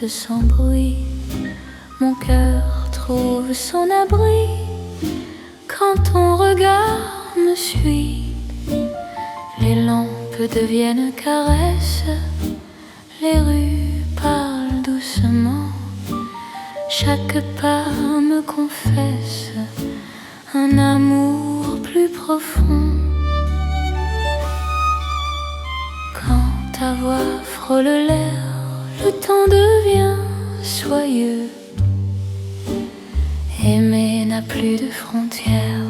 sans bruit. Mon cœur trouve son abri quand ton regard me suit. Les lampes deviennent caresses, les rues parlent doucement. Chaque pas me confesse un amour plus profond. Quand ta voix frôle l'air, le temps devient soyeux. Aimer n'a plus de frontières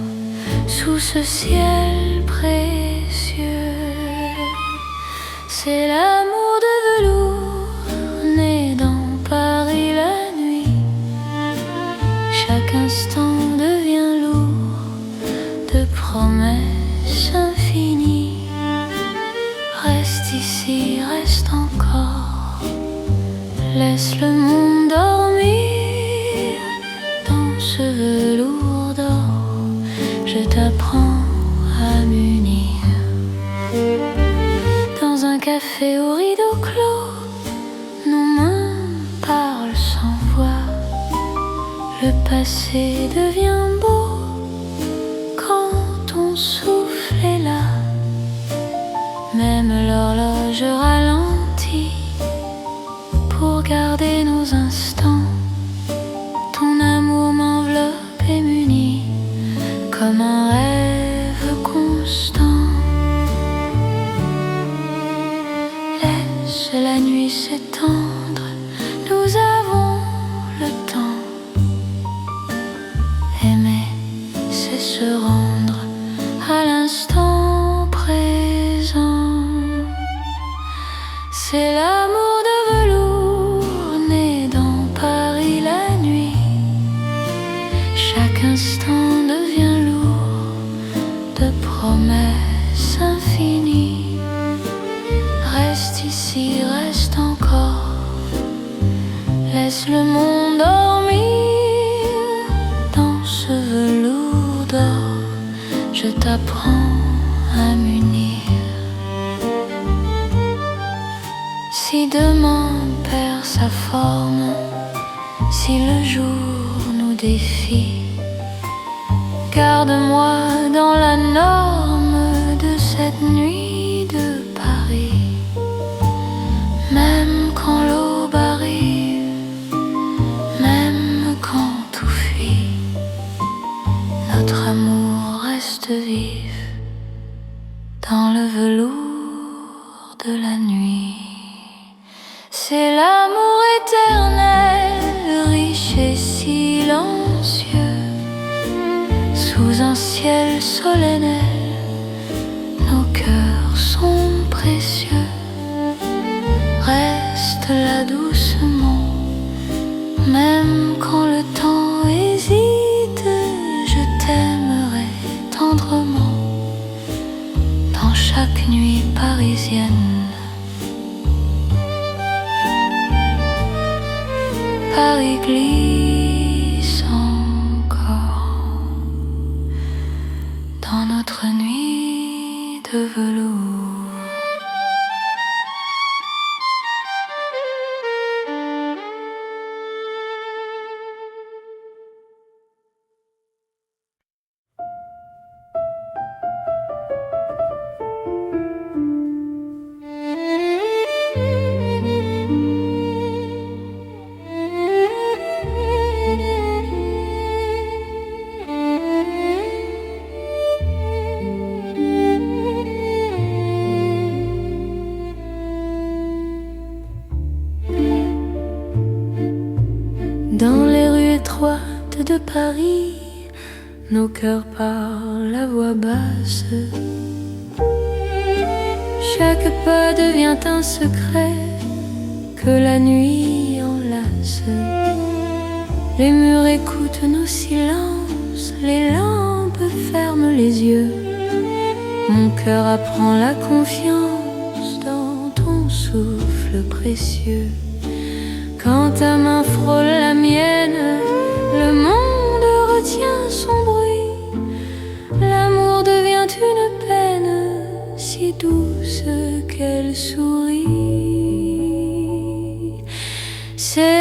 sous ce ciel précieux. C'est l'amour de velours né dans Paris la nuit. Chaque instant devient lourd de promesses infinies. Reste ici, reste encore, laisse le monde dormir. Dans ce velours d'or, je t'apprends à m'unir. Dans un café au rideau clos, nos mains parlent sans voix. Le passé devient beau quand ton souffle est là. Même l'horloge ralentit pour garder nos instants. Ton amour m'enveloppe et m'unit comme un rêve constant. Laisse la nuit s'étendre, nous avons le temps. Aimer, c'est se rendre à l'instant présent. C'est l'amour de velours né dans Paris la nuit. Chaque instant devient lourd de promesses infinies. Reste ici, reste encore, laisse le monde dormir. Dans ce velours d'or, je t'apprends à m'unir. Si demain perd sa forme, si le jour nous défie, garde-moi dans la norme de cette nuit de Paris. Même quand l'aube arrive, même quand tout fuit, notre amour reste vif dans le velours de la nuit. C'est l'amour éternel, riche et silencieux. Sous un ciel solennel, nos cœurs sont précieux. Reste là doucement, même quand le temps hésite. Je t'aimerai tendrement dans chaque nuit parisienne. Paris glisse encore dans notre nuit de velours. Dans les rues étroites de Paris, nos cœurs parlent à voix basse. Chaque pas devient un secret que la nuit enlace. Les murs écoutent nos silences, les lampes ferment les yeux. Mon cœur apprend la confiance dans ton souffle précieux. Quand ta main frôle la mienne, le monde retient son bruit. L'amour devient une peine si douce qu'elle sourit. C'est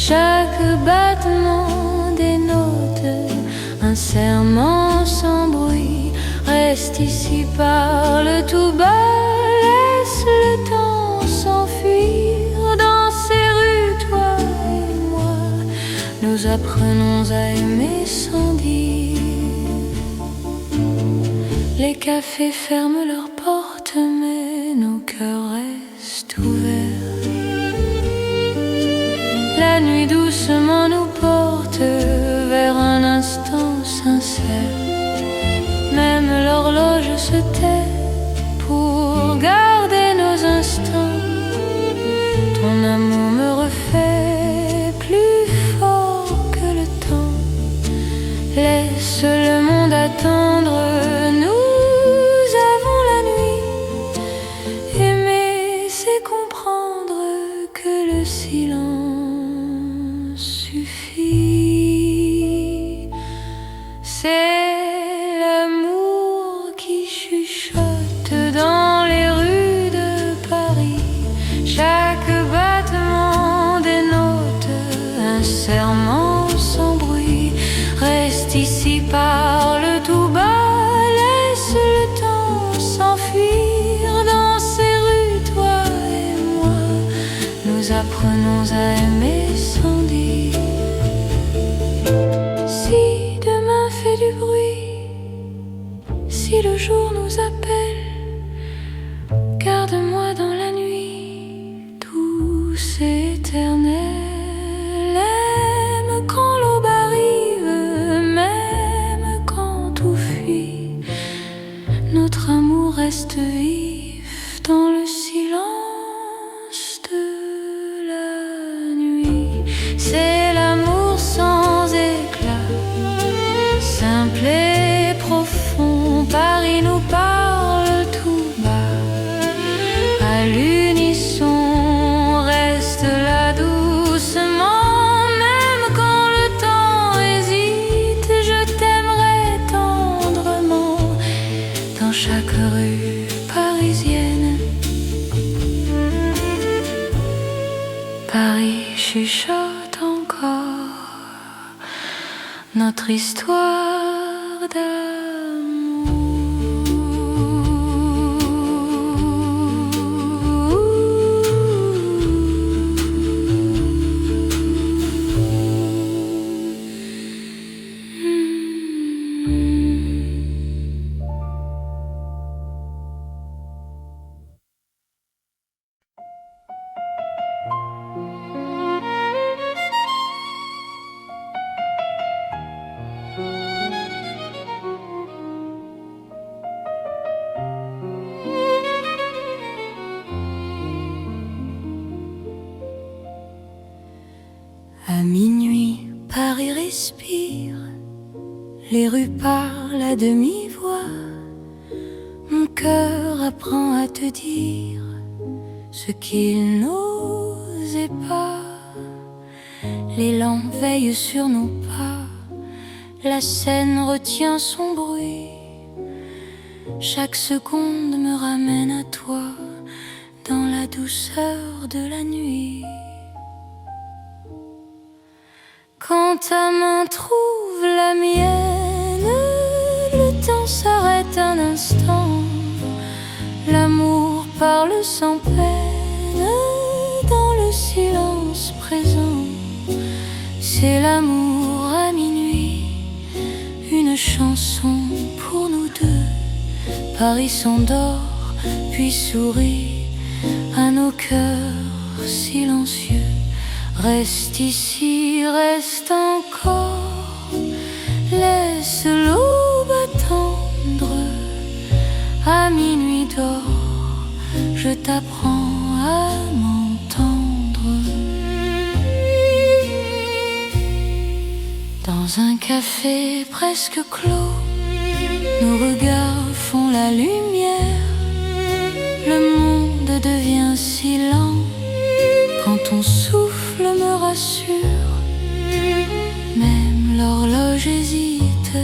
chaque battement des notes, un serment sans bruit. Reste ici, parle tout bas, laisse le temps s'enfuir. Dans ces rues, toi et moi, nous apprenons à aimer sans dire. Les cafés ferment leurs portes, mais nos cœurs restent ouverts. La nuit doucement nous porte vers un instant sincère. Même l'horloge se tait pour garder nos instants. Ton amour me refait plus fort que le temps. Laisse le monde attendre, nous avons la nuit. Aimer, c'est comprendre que le silence suffit. C'est l'amour qui chuchote dans les rues de Paris. Chaque battement des notes, un serment sans bruit. Reste ici, parle tout bas, laisse le temps s'enfuir. Dans ces rues, toi et moi, nous apprenons à aimer sans dire. Si demain fait du bruit, si le jour nous appelle, garde-moi dans la nuit, douce et éternelle. Aime quand l'aube arrive, même quand tout fuit. Notre amour reste vif dans le silence de la nuit. C'est l'amour sans éclat, simple et profond. Paris nous parle tout bas, à l'unisson. Reste là doucement, même quand le temps hésite. Je t'aimerai tendrement dans chaque rue parisienne. Paris chuchote encore notre histoire À minuit, Paris respire, les rues parlent à demi-voix. Mon cœur apprend à te dire ce qu'il n'osait pas. L'élan veille sur nos pas, la scène retient son bruit. Chaque seconde me ramène à toi, dans la douceur de la nuit. Quand ta main trouve la mienne, le temps s'arrête un instant. L'amour parle sans peine dans le silence présent. C'est l'amour à minuit, une chanson pour nous deux. Paris s'endort puis sourit à nos cœurs silencieux. Reste ici, reste encore, laisse l'aube attendre. À minuit d'or, je t'apprends à m'entendre. Dans un café presque clos, nos regards font la lumière. Le monde devient si lent quand ton souffle me rassure. Même l'horloge hésite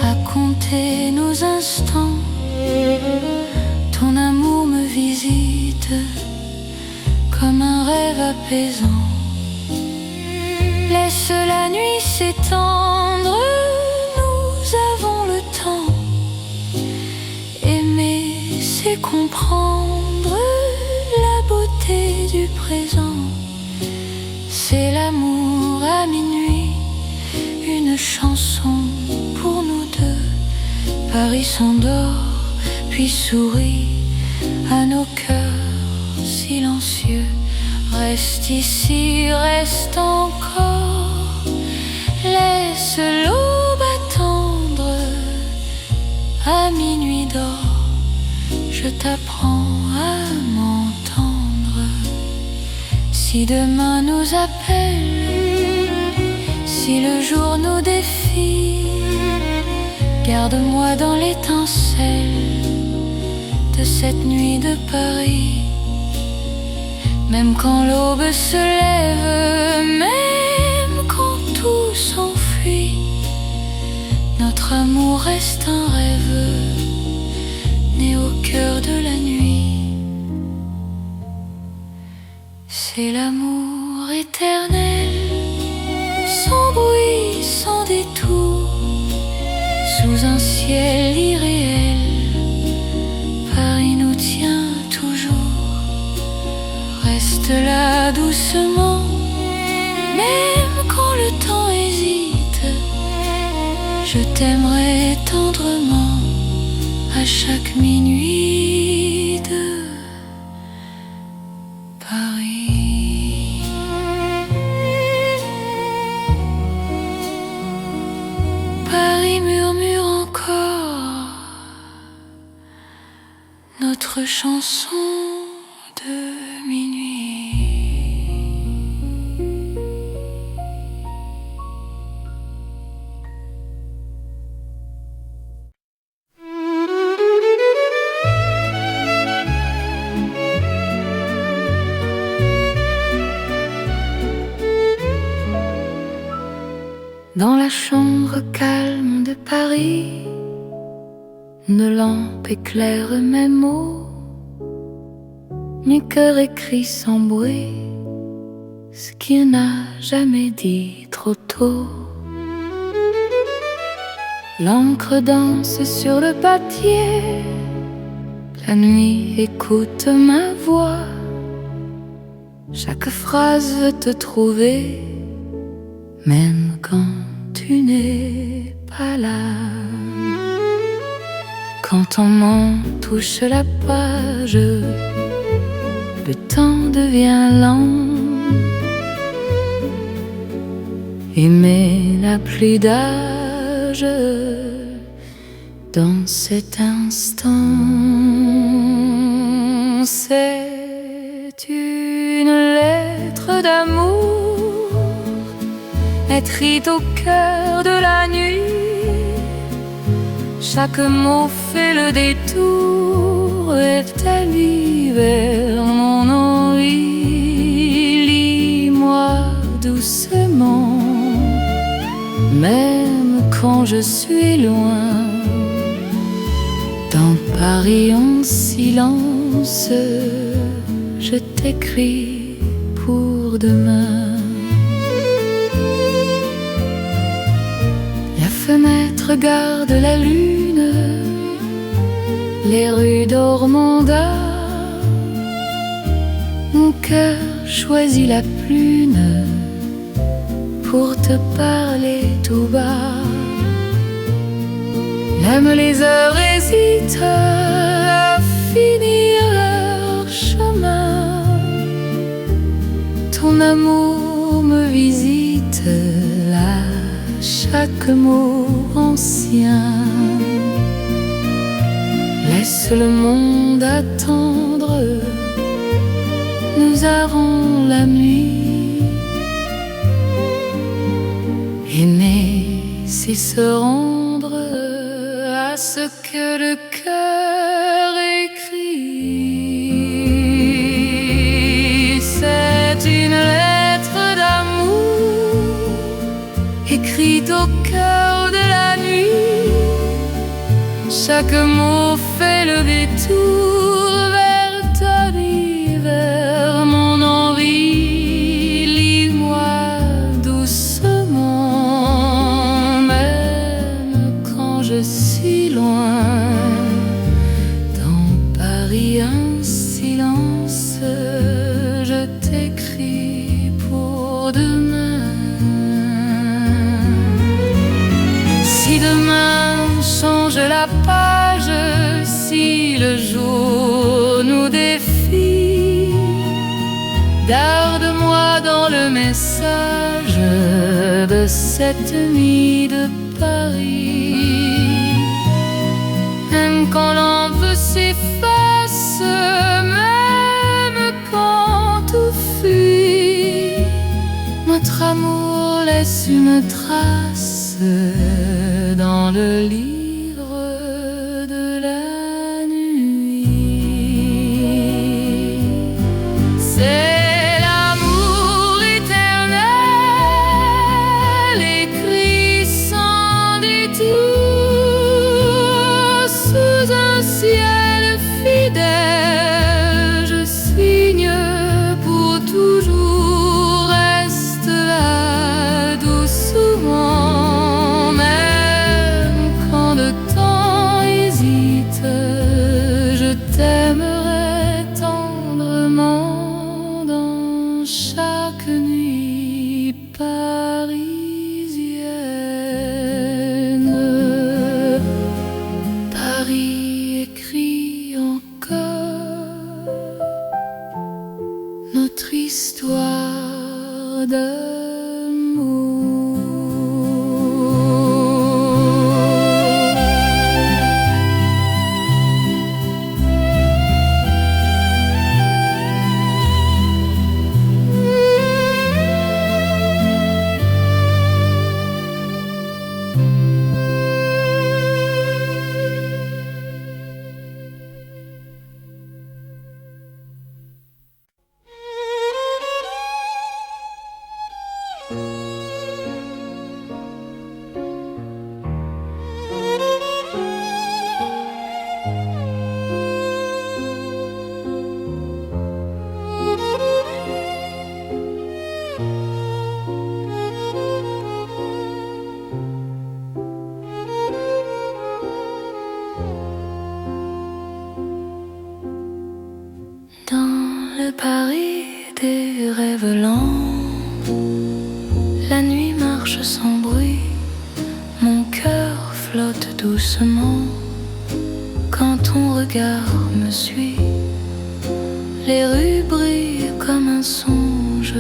à compter nos instants. Ton amour me visite comme un rêve apaisant. Laisse la nuit s'étendre, nous avons le temps. Aimer, c'est comprendre la beauté du présent. C'est l'amour à minuit, une chanson pour nous deux. Paris s'endort, puis sourit à nos cœurs silencieux. Reste ici, reste encore, laisse l'aube attendre. À minuit d'or, je t'apprends à m'entendre. Si demain nous appelle, si le jour nous défie, garde-moi dans l'étincelle de cette nuit de Paris. Même quand l'aube se lève, même quand tout s'enfuit, notre amour reste un rêve né au cœur de la nuit. C'est l'amour éternel, sans bruit, sans détour, sous un ciel irréel. Paris nous tient toujours. Reste là doucement, même quand le temps hésite. Je t'aimerai tendrement à chaque minuit de Paris. Paris murmure encore notre chanson de minuit. Dans la chambre calme de Paris, une lampe éclaire mes mots. Mon cœur écrit sans bruit ce qu'il n'a jamais dit trop tôt. L'encre danse sur le papier, la nuit écoute ma voix. Chaque phrase veut te trouver, même quand tu n'es pas là. Quand ton main touche la page, le temps devient lent. Aimer n'a plus d'âge dans cet instant. C'est une lettre d'amour écrite au cœur de la nuit. Chaque mot fait le détour et t'allie vers mon envie. Lis-moi doucement, même quand je suis loin. Dans Paris en silence, je t'écris pour demain. La fenêtre garde la lune, les rues d'Ormanda. Mon cœur choisit la plume pour te parler tout bas. Même les heures hésitent à finir leur chemin. Ton amour me visite à chaque mot ancien. Laisse le monde attendre, nous avons la nuit. Aimer, c'est se rendre à ce que le cœur écrit. C'est une lettre d'amour écrite au cœur de la nuit. Chaque mot fait le détour vers ta vie, vers mon envie. Lis-moi doucement, demain. Si demain change la page, si le jour nous défie, garde-moi dans le message de cette nuit de Paris. Même quand l'envie s'efface, même quand tout fuit, notre amour laisse une trace dans le livre de la nuit. C'est l'amour éternel, écrit sans détour, sous un ciel fidèle. Je signe pour toujours, reste là doucement. Même quand le temps hésite, je t'aimerai tendrement dans chaque nuit parisienne. Paris écrit encore notre histoire d'amour. Dans le Paris des rêves lents, la nuit marche sans bruit, mon cœur flotte doucement quand ton regard me suit. Les rues brillent comme un songe,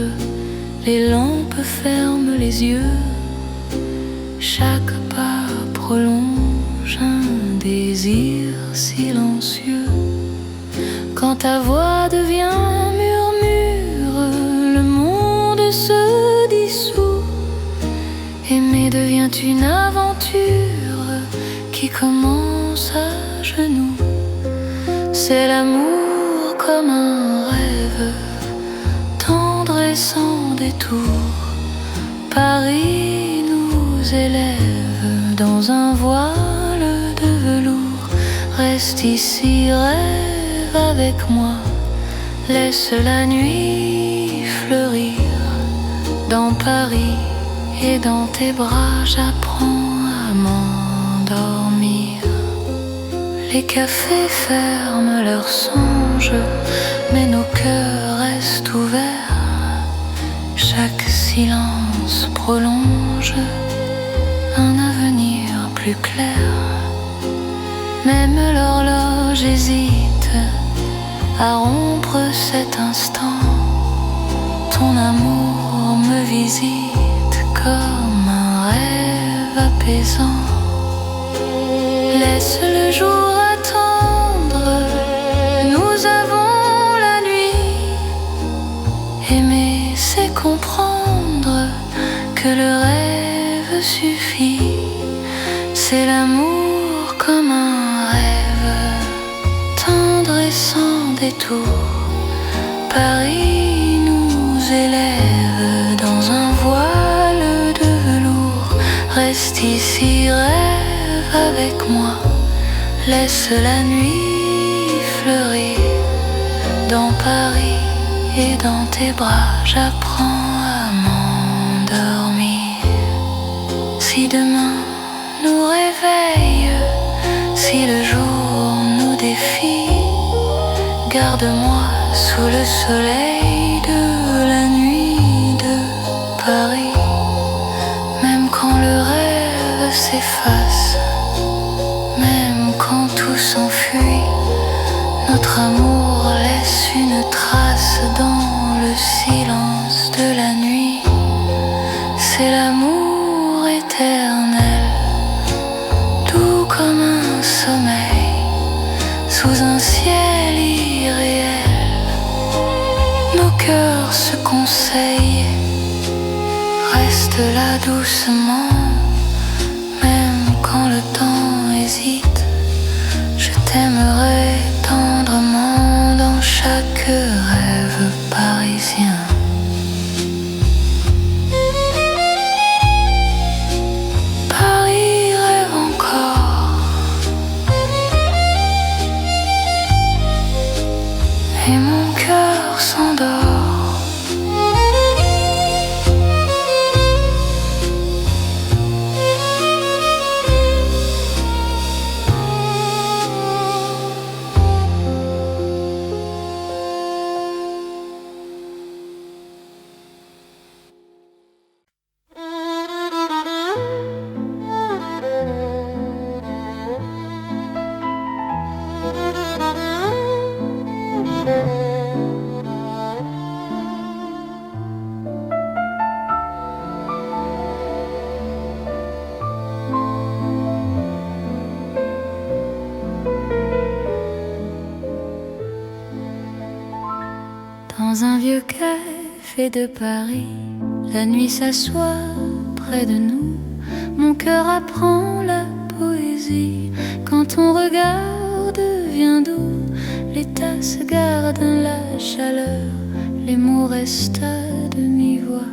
les lampes ferment les yeux, chaque pas prolonge un désir silencieux. Quand ta voix devient murmure, le monde se dissout. Aimer devient une aventure qui commence à genoux. C'est l'amour comme un rêve, tendre et sans détour. Paris nous élève dans un voile de velours. Reste ici, rêve avec moi, laisse la nuit fleurir. Dans Paris et dans tes bras, j'apprends à m'endormir. Les cafés ferment leurs songes, mais nos cœurs restent ouverts. Chaque silence prolonge un avenir plus clair. Même l'horloge hésite à rompre cet instant. Ton amour me visite comme un rêve apaisant. Laisse le jour attendre, nous avons la nuit. Aimer, c'est comprendre que le rêve suffit. C'est l'amour comme un rêve, tendre et sans détour. Paris nous élève dans un voile de velours. Reste ici, rêve avec moi, laisse la nuit fleurir. Dans Paris et dans tes bras, j'apprends à m'endormir. Si demain nous réveille, si le jour nous défie, garde-moi sous le soleil de la nuit de conseil, reste là doucement, même quand le temps hésite. Je t'aimerai tendrement dans chaque rêve parisien. Paris rêve encore, et mon cœur s'endort. Dans un vieux café de Paris, la nuit s'assoit près de nous. Mon cœur apprend la poésie. Quand ton regard devient doux, les tasses gardent la chaleur, les mots restent à demi-voix.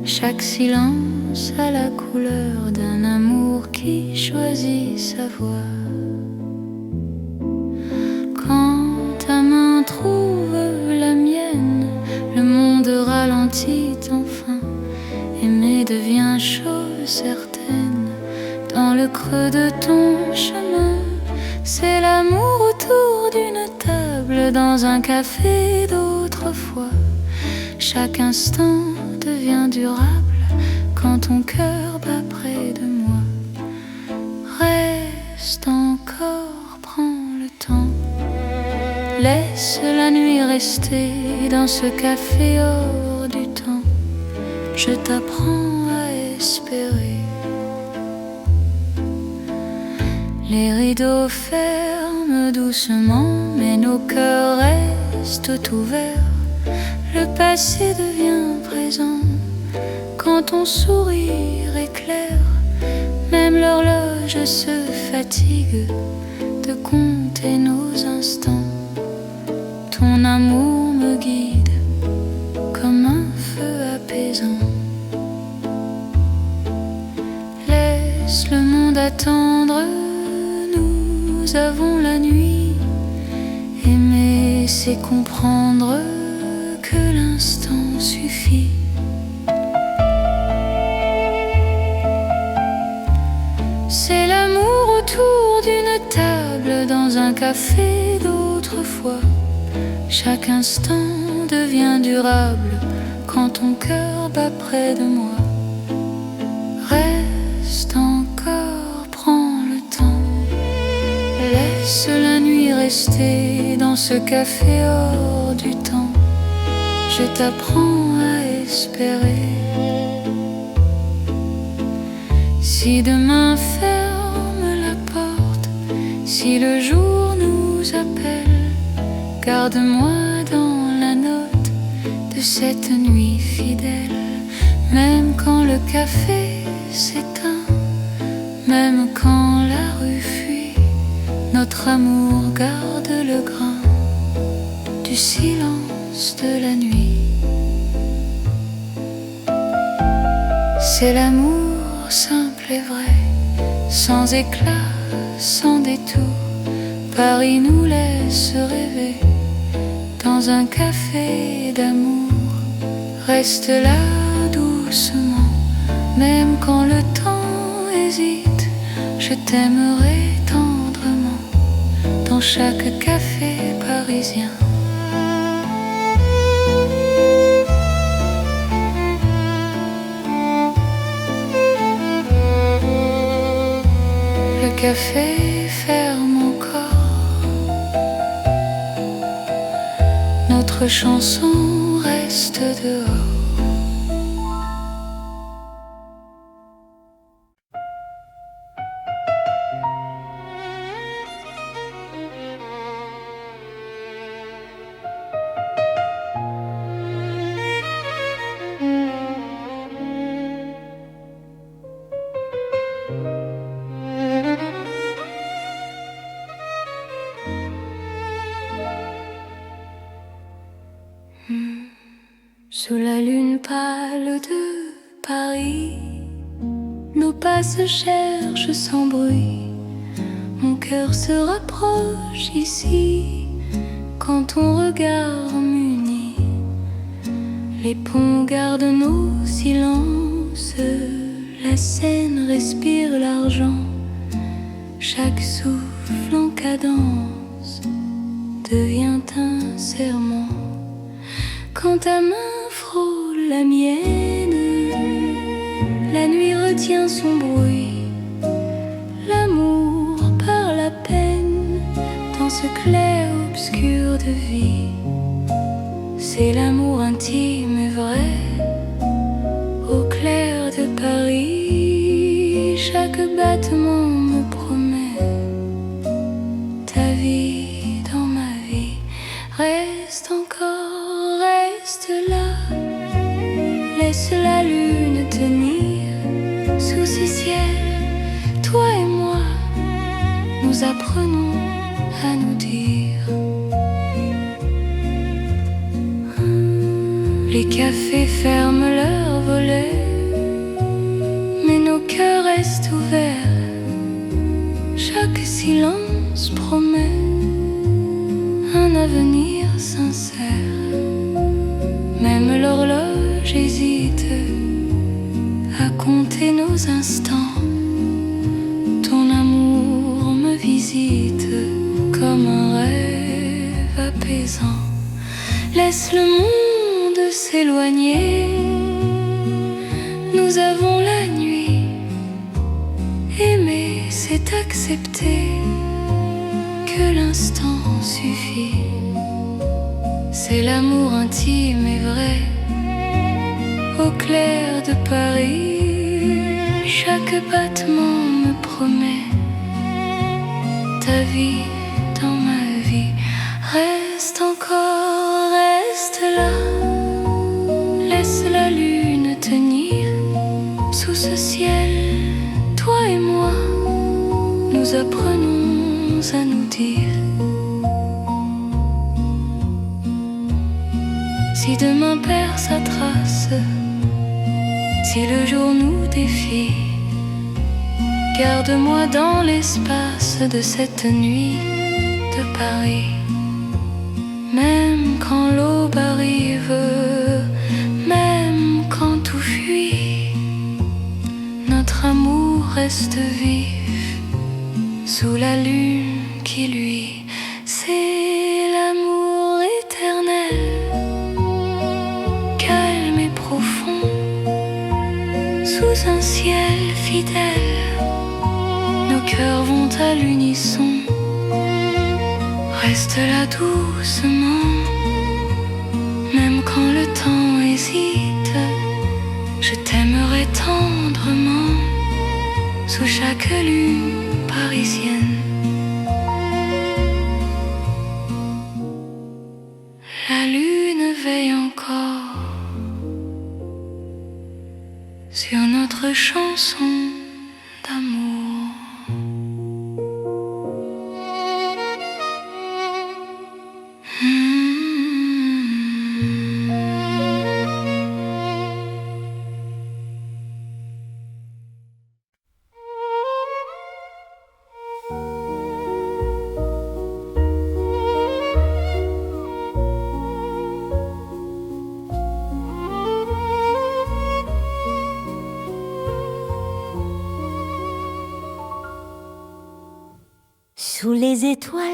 Chaque silence a la couleur d'un amour qui choisit sa voie. Quand ta main trouve la mienne, le monde ralentit enfin. Aimer devient chose certaine. Dans le creux de ton chemin, c'est l'amour autour d'une table, dans un café d'autrefois. Chaque instant devient durable quand ton cœur bat près de moi. Reste encore, prends le temps. Laisse la nuit rester dans ce café hors du temps. Je t'apprends à espérer. Les rideaux ferment doucement, mais nos cœurs restent ouverts. Le passé devient présent quand ton sourire éclaire. Même l'horloge se fatigue de compter nos instants. Ton amour me guide comme un feu apaisant. Laisse le monde attendre, nous avons la nuit. Aimer, c'est comprendre que l'instant suffit. C'est l'amour autour d'une table, dans un café d'autrefois. Chaque instant devient durable quand ton cœur bat près de moi. Reste encore, prends le temps. Laisse la nuit rester dans ce café hors du temps. Je t'apprends à espérer. Si demain ferme la porte, si le jour nous appelle, garde-moi dans la note de cette nuit fidèle. Même quand le café s'éteint, même quand la rue fuit, notre amour garde le grain du silence de la nuit. C'est l'amour simple et vrai, sans éclat, sans détour. Paris nous laisse rêver dans un café d'amour. Reste là doucement, même quand le temps hésite. Je t'aimerai tendrement dans chaque café parisien. Le café ferme encore, notre chanson reste dehors. Sous la lune pâle de Paris, nos pas se cherchent sans bruit. Mon cœur se rapproche ici quand ton regard m'unit. Les ponts gardent nos silences, la Seine respire l'argent. Chaque souffle en cadence devient un serment. Quand ta main frôle la mienne, la nuit retient son bruit. L'amour parle à peine dans ce clair-obscur de vie. C'est l'amour intime et vrai, au clair de Paris. Chaque battement me promet ta vie dans ma vie. Reste encore, reste là, laisse la lune tenir sous ces ciels. Toi et moi, nous apprenons à nous dire. Les cafés ferment leurs volets, mais nos cœurs restent ouverts. Chaque silence promet un avenir sincère. Même l'horloge hésite à compter nos instants. Ton amour me visite comme un rêve apaisant. Laisse le monde s'éloigner, nous avons la nuit. Aimer, c'est accepter que l'instant suffit. C'est l'amour intime et vrai, au clair de Paris. Chaque battement me promet ta vie dans ma vie. Reste encore, reste là, laisse la lune tenir sous ce ciel. Toi et moi, nous apprenons à nous dire. Si demain perd sa trace, si le jour nous défie, garde-moi dans l'espace de cette nuit de Paris. Même quand l'aube arrive, même quand tout fuit, notre amour reste vif sous la lune qui luit. C'est l'amour éternel, calme et profond, sous un ciel fidèle. Nos cœurs vont à l'unisson. Reste là doucement, même quand le temps hésite. Je t'aimerai tendrement sous chaque lune parisienne. La lune veille encore sur notre chanson d'amour. Sous les étoiles,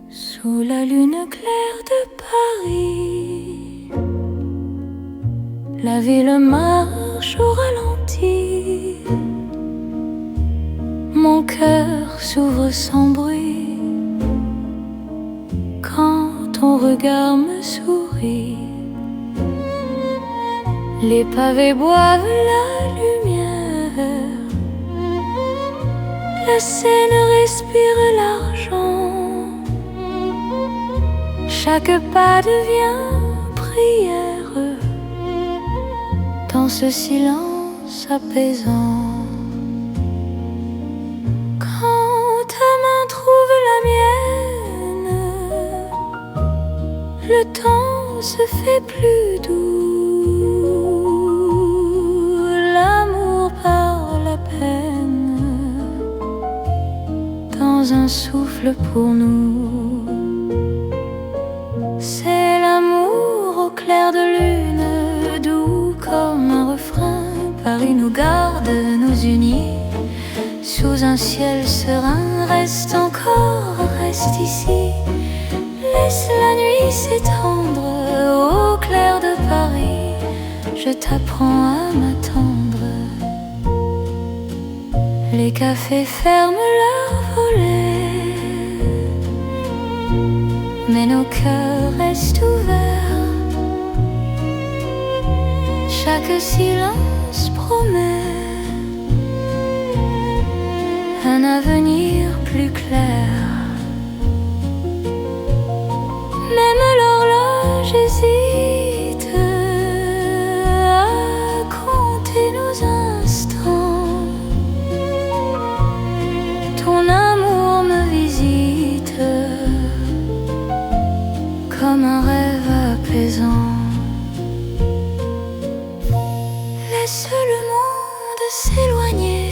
sous la lune claire de Paris, la ville marche au ralenti. Mon cœur s'ouvre sans bruit quand ton regard me sourit. Les pavés boivent la lumière, la Seine respire l'argent. Chaque pas devient prière dans ce silence apaisant. Quand ta main trouve la mienne, le temps se fait plus doux. L'amour par la peine dans un souffle pour nous. C'est l'amour au clair de lune, doux comme un refrain. Paris nous garde, nous unit sous un ciel serein. Reste encore, reste ici. Laisse la nuit s'étendre au clair de Paris. Je t'apprends à m'attendre. Les cafés ferment leurs volets, mais nos cœurs restent ouverts. Chaque silence promet un avenir plus clair. Même l'horloge hésite à compter nos instants. Ton amour me visite comme un rêve apaisant. Laisse le monde s'éloigner.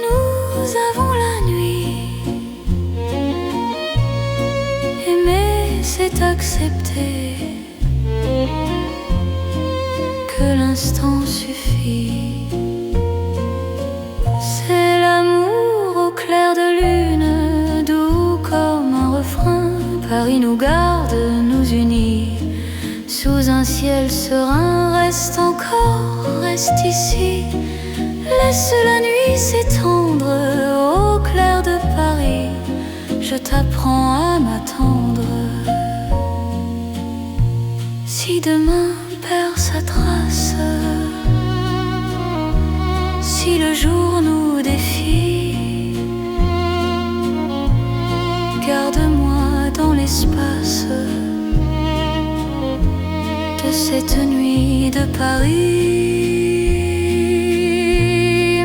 Nous avons la nuit. Aimer, c'est accepter que l'instant suffit. C'est l'amour au clair de lune, doux comme un refrain. Paris nous garde, nous unit sous un ciel serein. Reste encore, reste ici. Laisse la nuit s'étendre au clair de Paris. Je t'apprends à m'attendre. Si demain perd sa trace, si le jour nous défie, garde-moi dans l'espace de cette nuit de Paris.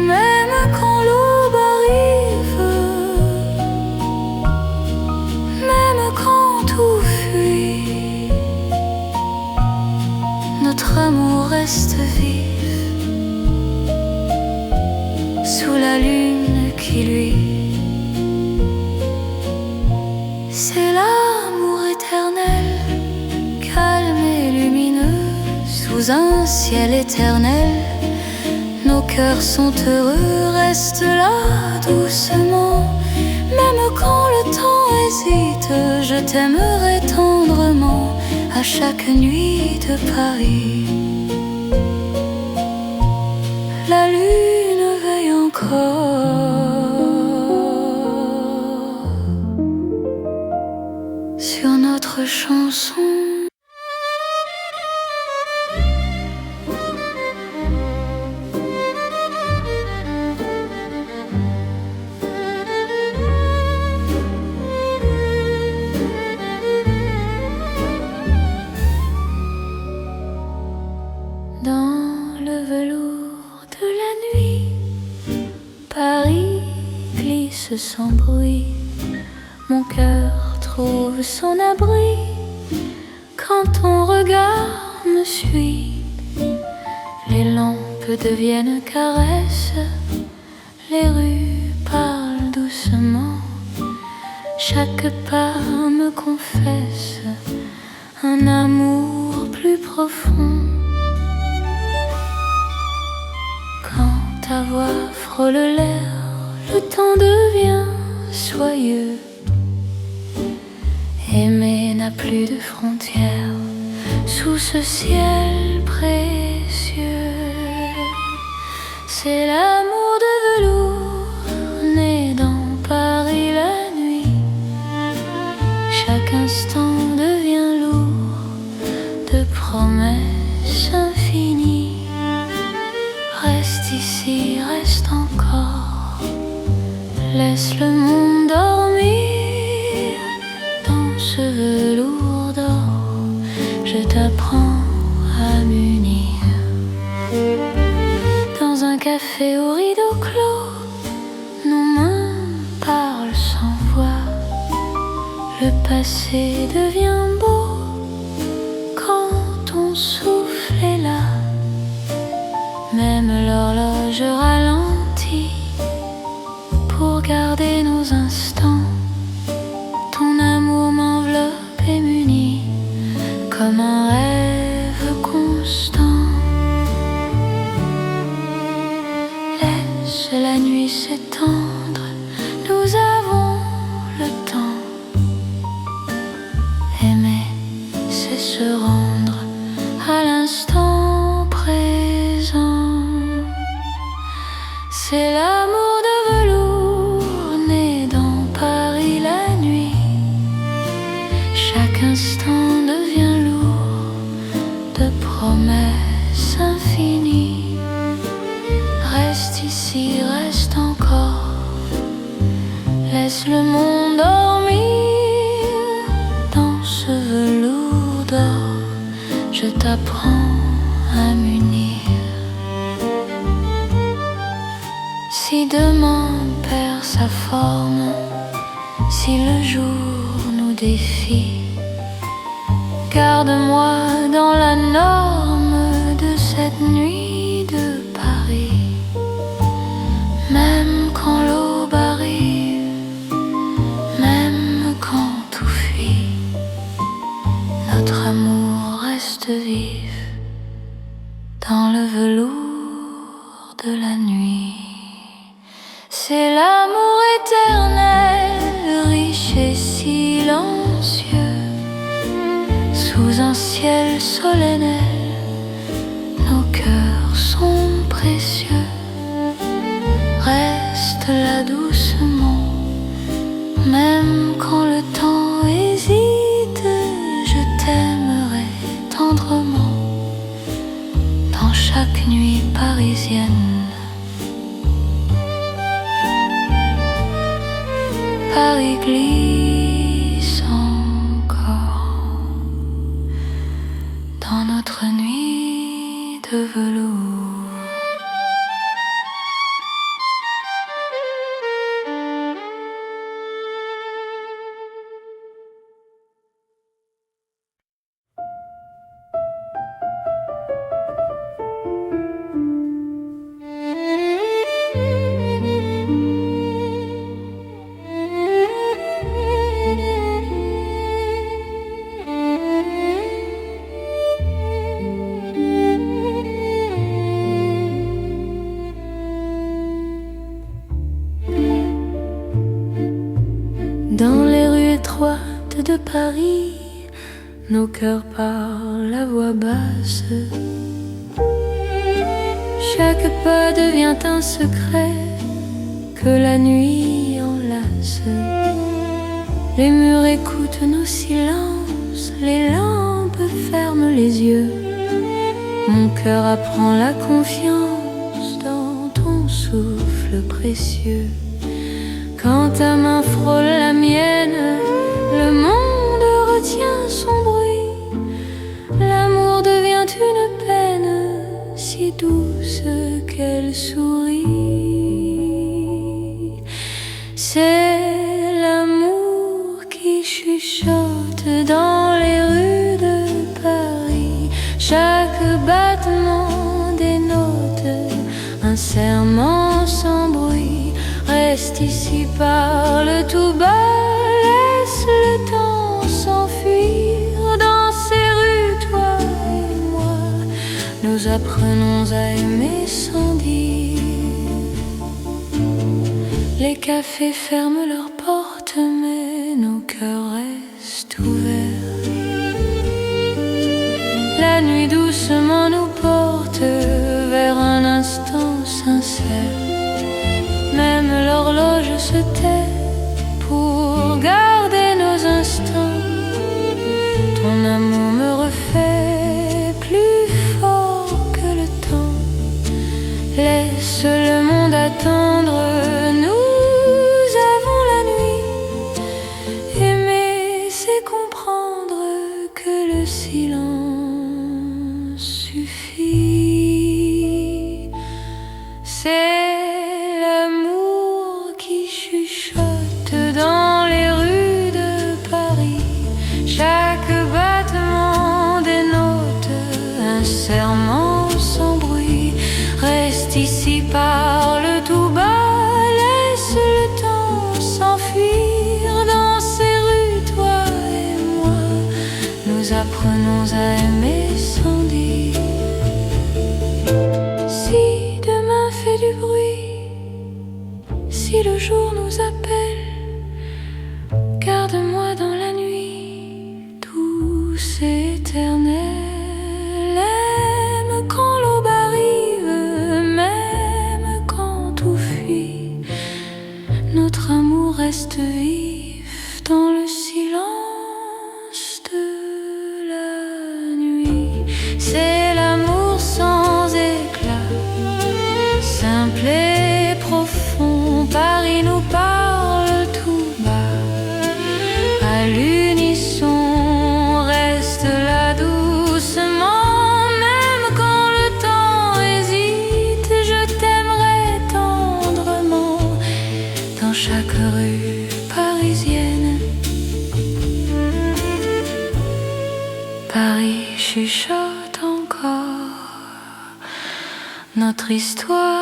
Même quand l'aube arrive, même quand tout fuit, notre amour reste vif sous la lune qui luit. C'est l'amour éternel, calme et lumineux, sous un ciel éternel. Nos cœurs sont heureux, reste là doucement. Même quand le temps hésite, je t'aimerai tendrement à chaque nuit de Paris. La lune veille encore sur notre chanson. Dans le velours de la nuit, Paris glisse sans bruit. Mon cœur trouve son abri quand ton regard me suit. Les lampes deviennent caresses, les rues parlent doucement. Chaque pas me confesse un amour plus profond. Quand ta voix frôle l'air, le temps devient soyeux. Aimer n'a plus de frontières sous ce ciel précieux. C'est l'amour de velours né dans Paris la nuit. Chaque instant devient lourd de promesses je t'apprends à m'unir. Dans un café au rideau clos, nos mains parlent sans voix. Le passé devient beau quand ton souffle est là. Même l'horloge ralentit pour garder nos instants. Ton amour m'enveloppe et m'unit comme un rêve constant. Laisse la nuit s'étendre, nous avons le temps. Aimer, c'est se rendre à l'instant présent. C'est l'amour de velours né dans Paris la nuit. Chaque instant devient lourd de promesses infinies. Reste ici, reste encore. Laisse le monde dormir dans ce velours d'or. Je t'apprends à m'unir. Si demain perd sa forme, si le jour nous défie, garde-moi dans la norme de cette nuit de Paris. Même quand l'aube arrive, même quand tout fuit, notre amour reste vif dans le velours de la nuit. C'est l'amour éternel, riche et silencieux, sous un ciel solennel, nos cœurs sont précieux. Reste là doucement, même quand le temps hésite, je t'aimerai tendrement dans chaque nuit parisienne. Paris glisse encore dans notre nuit de velours. Dans les rues étroites de Paris, nos cœurs parlent à voix basse. Chaque pas devient un secret que la nuit enlace. Les murs écoutent nos silences, les lampes ferment les yeux. Mon cœur apprend la confiance dans ton souffle précieux. Quand ta main frôle la mienne, le monde retient son bruit. L'amour devient une peine si douce qu'elle sourit. C'est l'amour qui chuchote dans les rues de Paris. Chaque battement dénote un serment sans bruit. Reste ici, parle tout bas, laisse le temps s'enfuir. Dans ces rues, toi et moi, nous apprenons à aimer sans dire. Les cafés ferment leurs portes, mais nos cœurs restent ouverts. La nuit doucement nous porte vers un instant sincère. Même l'horloge se tait pour garder nos instants. Ton amour me refait plus fort que le temps. Laisse le monde attendre, nous avons la nuit. Aimer, c'est comprendre que le silence un serment sans bruit. Reste ici, parle tout bas, laisse le temps s'enfuir. Dans ces rues, toi et moi, nous apprenons à aimer sans dire. Si demain fait du bruit, si le jour nous appelle, garde-moi dans la nuit, douce et éternelle. Aime quand l'aube arrive, même quand tout fuit. Notre amour reste vif dans le silence de la nuit. C'est l'amour sans éclat, simple et profond. Paris nous parle tout bas, à l'unisson. Reste là doucement, même quand le temps hésite. Je t'aimerai tendrement dans chaque rue parisienne. Paris chuchote encore notre histoire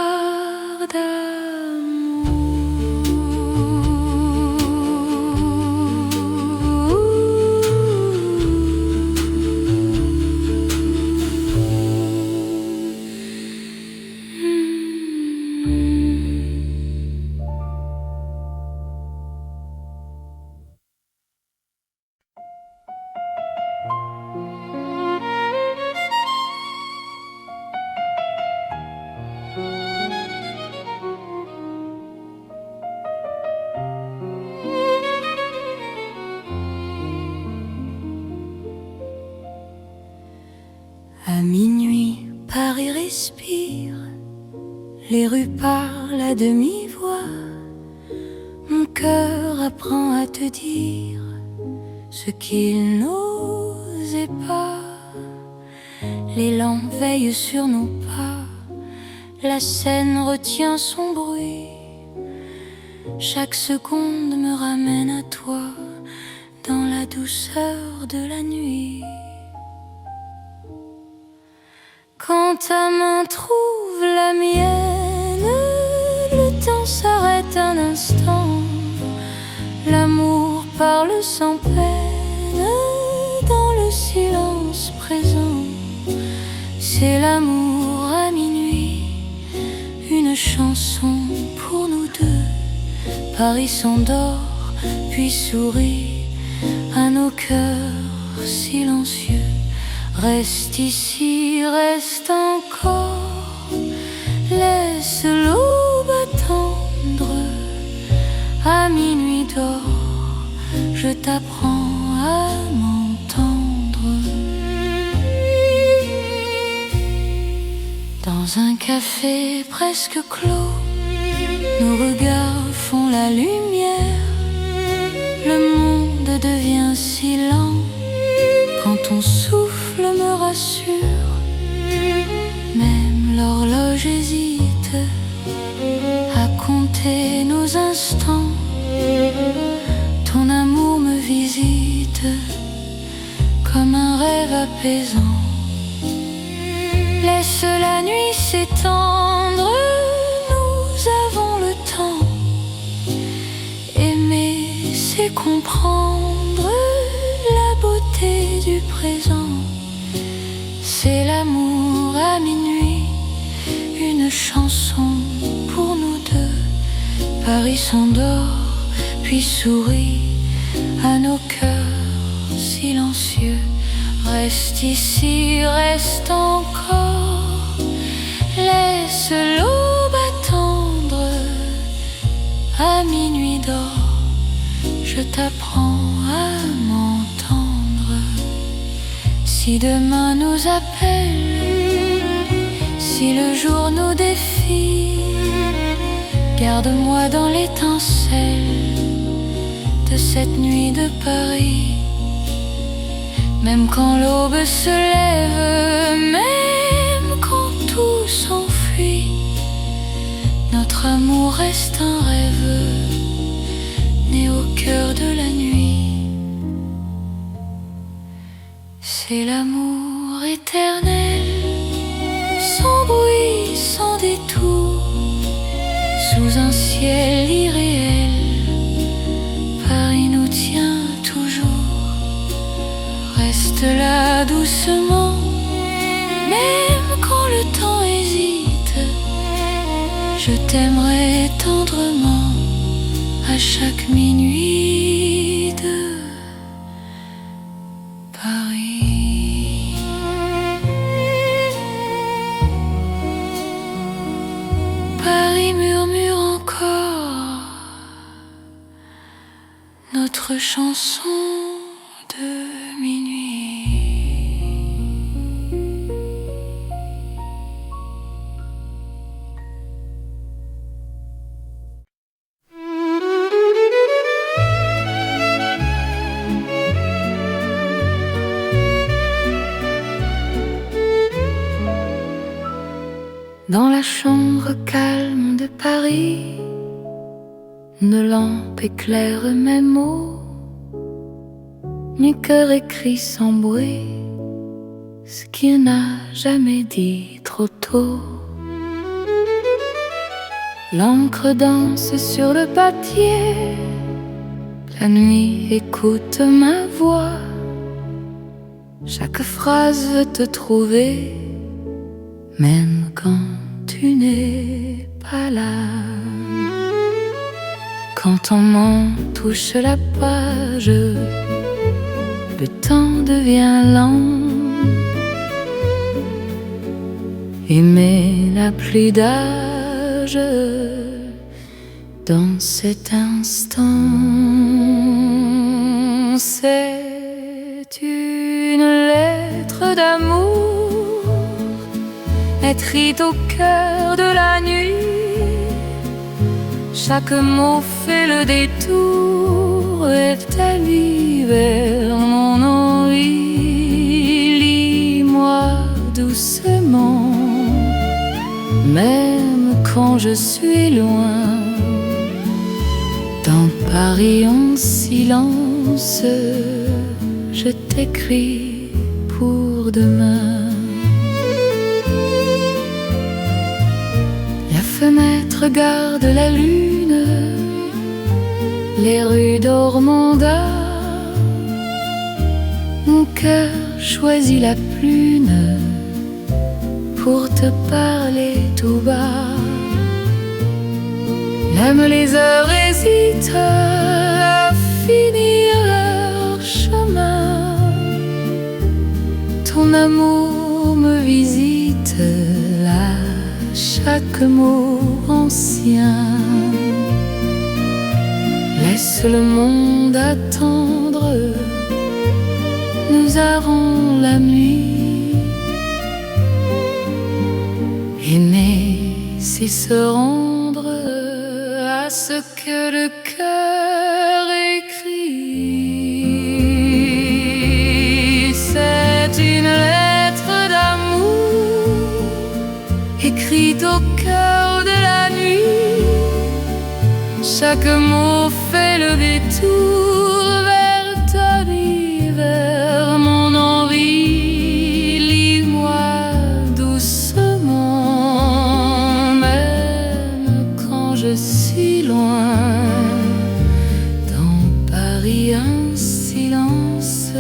À minuit, Paris respire, les rues parlent à demi-voix. Mon cœur apprend à te dire ce qu'il n'osait pas. Les lampes veillent sur nos pas, la scène retient son bruit. Chaque seconde me ramène à toi, dans la douceur de la nuit. Quand ta main trouve la mienne, le temps s'arrête un instant. L'amour parle sans peine dans le silence présent. C'est l'amour à minuit, une chanson pour nous deux. Paris s'endort puis sourit à nos cœurs silencieux. Reste ici, reste encore, laisse l'aube attendre. À minuit d'or, je t'apprends à m'entendre. Dans un café presque clos, nos regards font la lumière. Le monde devient si lent quand ton souffle me rassure. Même l'horloge hésite à compter nos instants. Ton amour me visite comme un rêve apaisant. Laisse la nuit s'étendre, nous avons le temps. Aimer, c'est comprendre la beauté du présent. C'est l'amour à minuit, une chanson pour nous deux. Paris s'endort puis sourit à nos cœurs silencieux. Reste ici, reste encore, laisse l'aube attendre. À minuit d'or, je t'apprends à m'entendre. Si demain nous appelle, si le jour nous défie, garde-moi dans l'étincelle de cette nuit de Paris. Même quand l'aube se lève, même quand tout s'enfuit, notre amour reste un rêve né au cœur de la nuit. C'est l'amour éternel. Reste là doucement, même quand le temps hésite. Je t'aimerai tendrement à chaque minuit de Paris. Paris murmure encore notre chanson de minuit. Dans la chambre calme de Paris, une lampe éclaire mes mots. Mon cœur écrit sans bruit ce qu'il n'a jamais dit trop tôt. L'encre danse sur le papier, la nuit écoute ma voix. Chaque phrase veut te trouver, même quand tu n'es pas là. Quand ton main touche la page, le temps devient lent. Aimer n'a plus d'âge dans cet instant. C'est une lettre d'amour écrite au cœur de la nuit. Chaque mot fait le détour et t'allie vers mon envie. Lis-moi doucement, même quand je suis loin. Dans Paris en silence, je t'écris pour demain. La fenêtre garde la lune, les rues d'Ormanda. Mon cœur choisit la prune pour te parler tout bas. Même les heures hésitent à finir leur chemin. Ton amour me visite là, chaque mot ancien. Laisse le monde attendre, nous avons la nuit. Aimer, c'est se rendre à ce que le cœur écrit. C'est une lettre d'amour écrite au cœur de la nuit. Chaque mot fait le détour vers ta vie, vers mon envie. Lis-moi doucement, même quand je suis loin. Dans Paris un silence,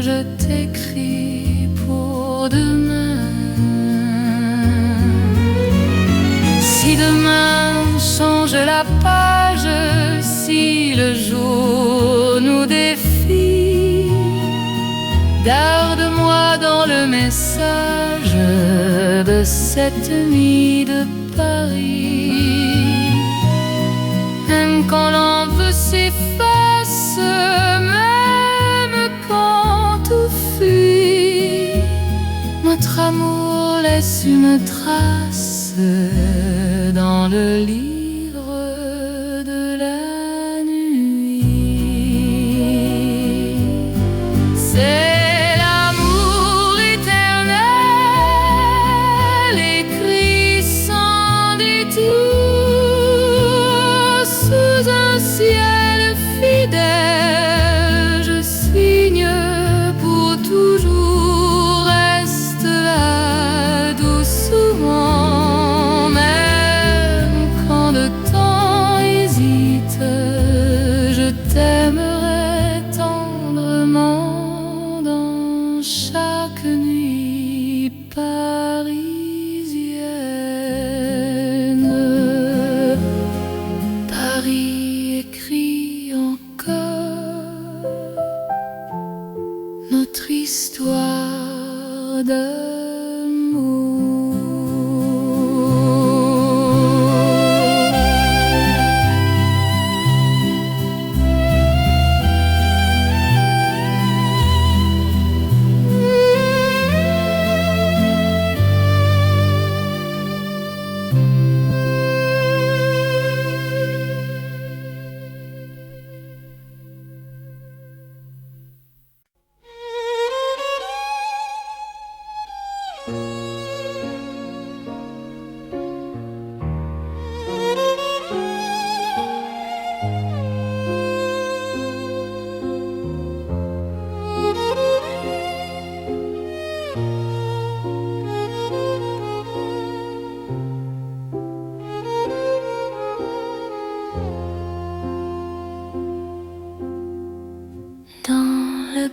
je t'écris pour demain. Si demain change la page, si le jour nous défie, garde-moi dans le message de cette nuit de Paris. Même quand l'envie s'efface, même quand tout fuit, notre amour laisse une trace dans le livre de la nuit. C'est l'amour éternel écrit sans détour sous un ciel fidèle. Je signe pour toujours, reste là doucement. Même quand de chaque nuit parisienne. Paris écrit encore notre histoire d'amour.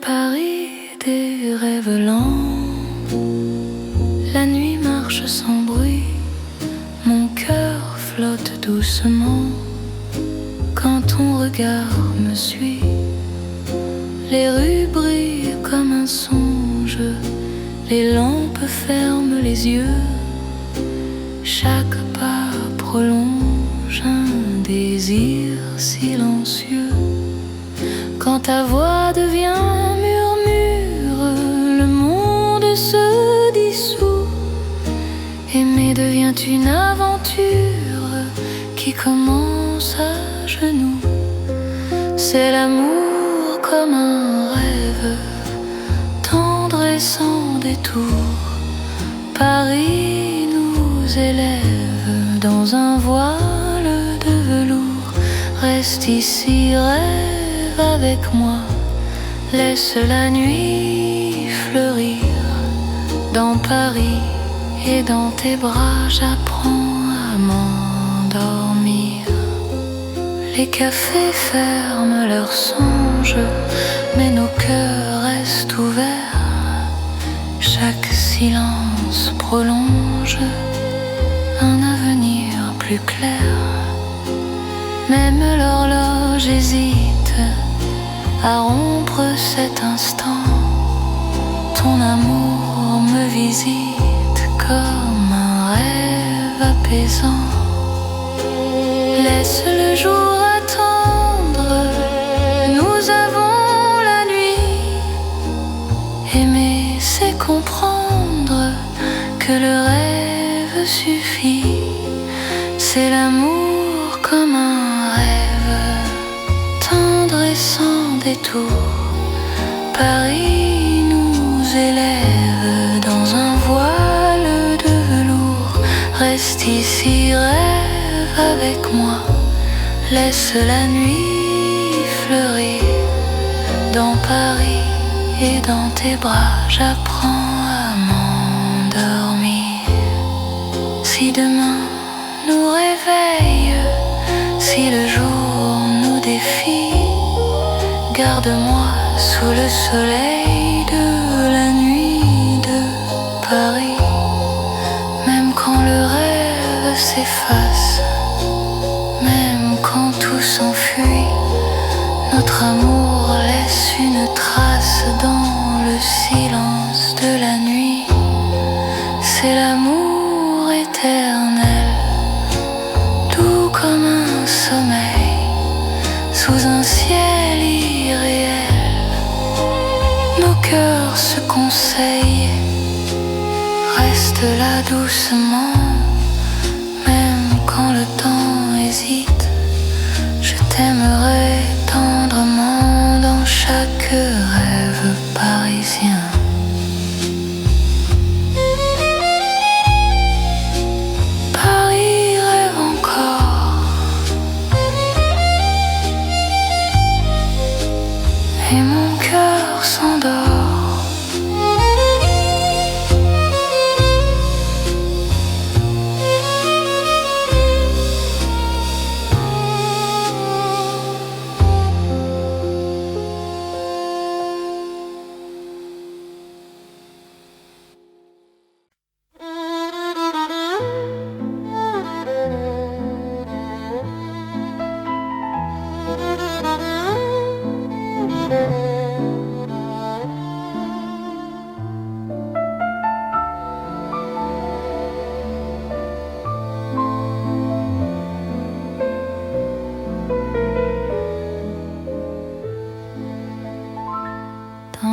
Paris des rêves lents, la nuit marche sans bruit, mon cœur flotte doucement quand ton regard me suit. Les rues brillent comme un songe, les lampes ferment les yeux, chaque pas prolonge un désir silencieux. Quand ta voix devient murmure, le monde se dissout. Aimer devient une aventure qui commence à genoux. C'est l'amour comme un rêve, tendre et sans détour. Paris nous élève dans un voile de velours. Reste ici, rêve avec moi, laisse la nuit fleurir. Dans Paris et dans tes bras, j'apprends à m'endormir. Les cafés ferment leurs songes, mais nos cœurs restent ouverts. Chaque silence prolonge un avenir plus clair. Même l'horloge hésite à rompre cet instant. Ton amour me visite comme un rêve apaisant. Laisse le jour attendre, nous avons la nuit. Aimer, c'est comprendre que le rêve suffit. C'est l'amour comme un rêve, tendre et sans détour. Paris nous élève dans un voile de velours. Reste ici, rêve avec moi, laisse la nuit fleurir. Dans Paris et dans tes bras, j'apprends à m'endormir. Si demain nous réveille, si le jour nous défie, garde-moi sous le soleil de la nuit de Paris. Même quand le rêve s'efface, même quand tout s'enfuit, notre amour laisse une trace dans le silence de la nuit. C'est l'amour éternel, doux comme un sommeil, sous un ciel irréel. Nos cœurs se conseillent, reste là doucement. Même quand le temps hésite, je t'aimerai tendrement dans chaque rêve parisien. Paris rêve encore, et mon cœur s'endort.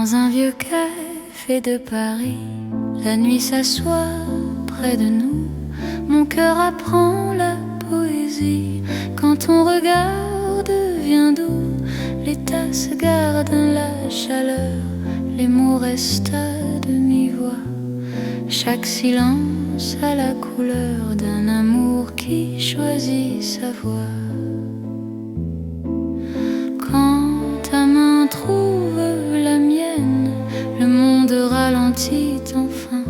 Dans un vieux café de Paris, la nuit s'assoit près de nous. Mon cœur apprend la poésie. Quand ton regard devient doux, les tasses gardent la chaleur, les mots restent à demi-voix. Chaque silence a la couleur d'un amour qui choisit sa voie. Quand ta main trouve la mienne, le monde ralentit enfin.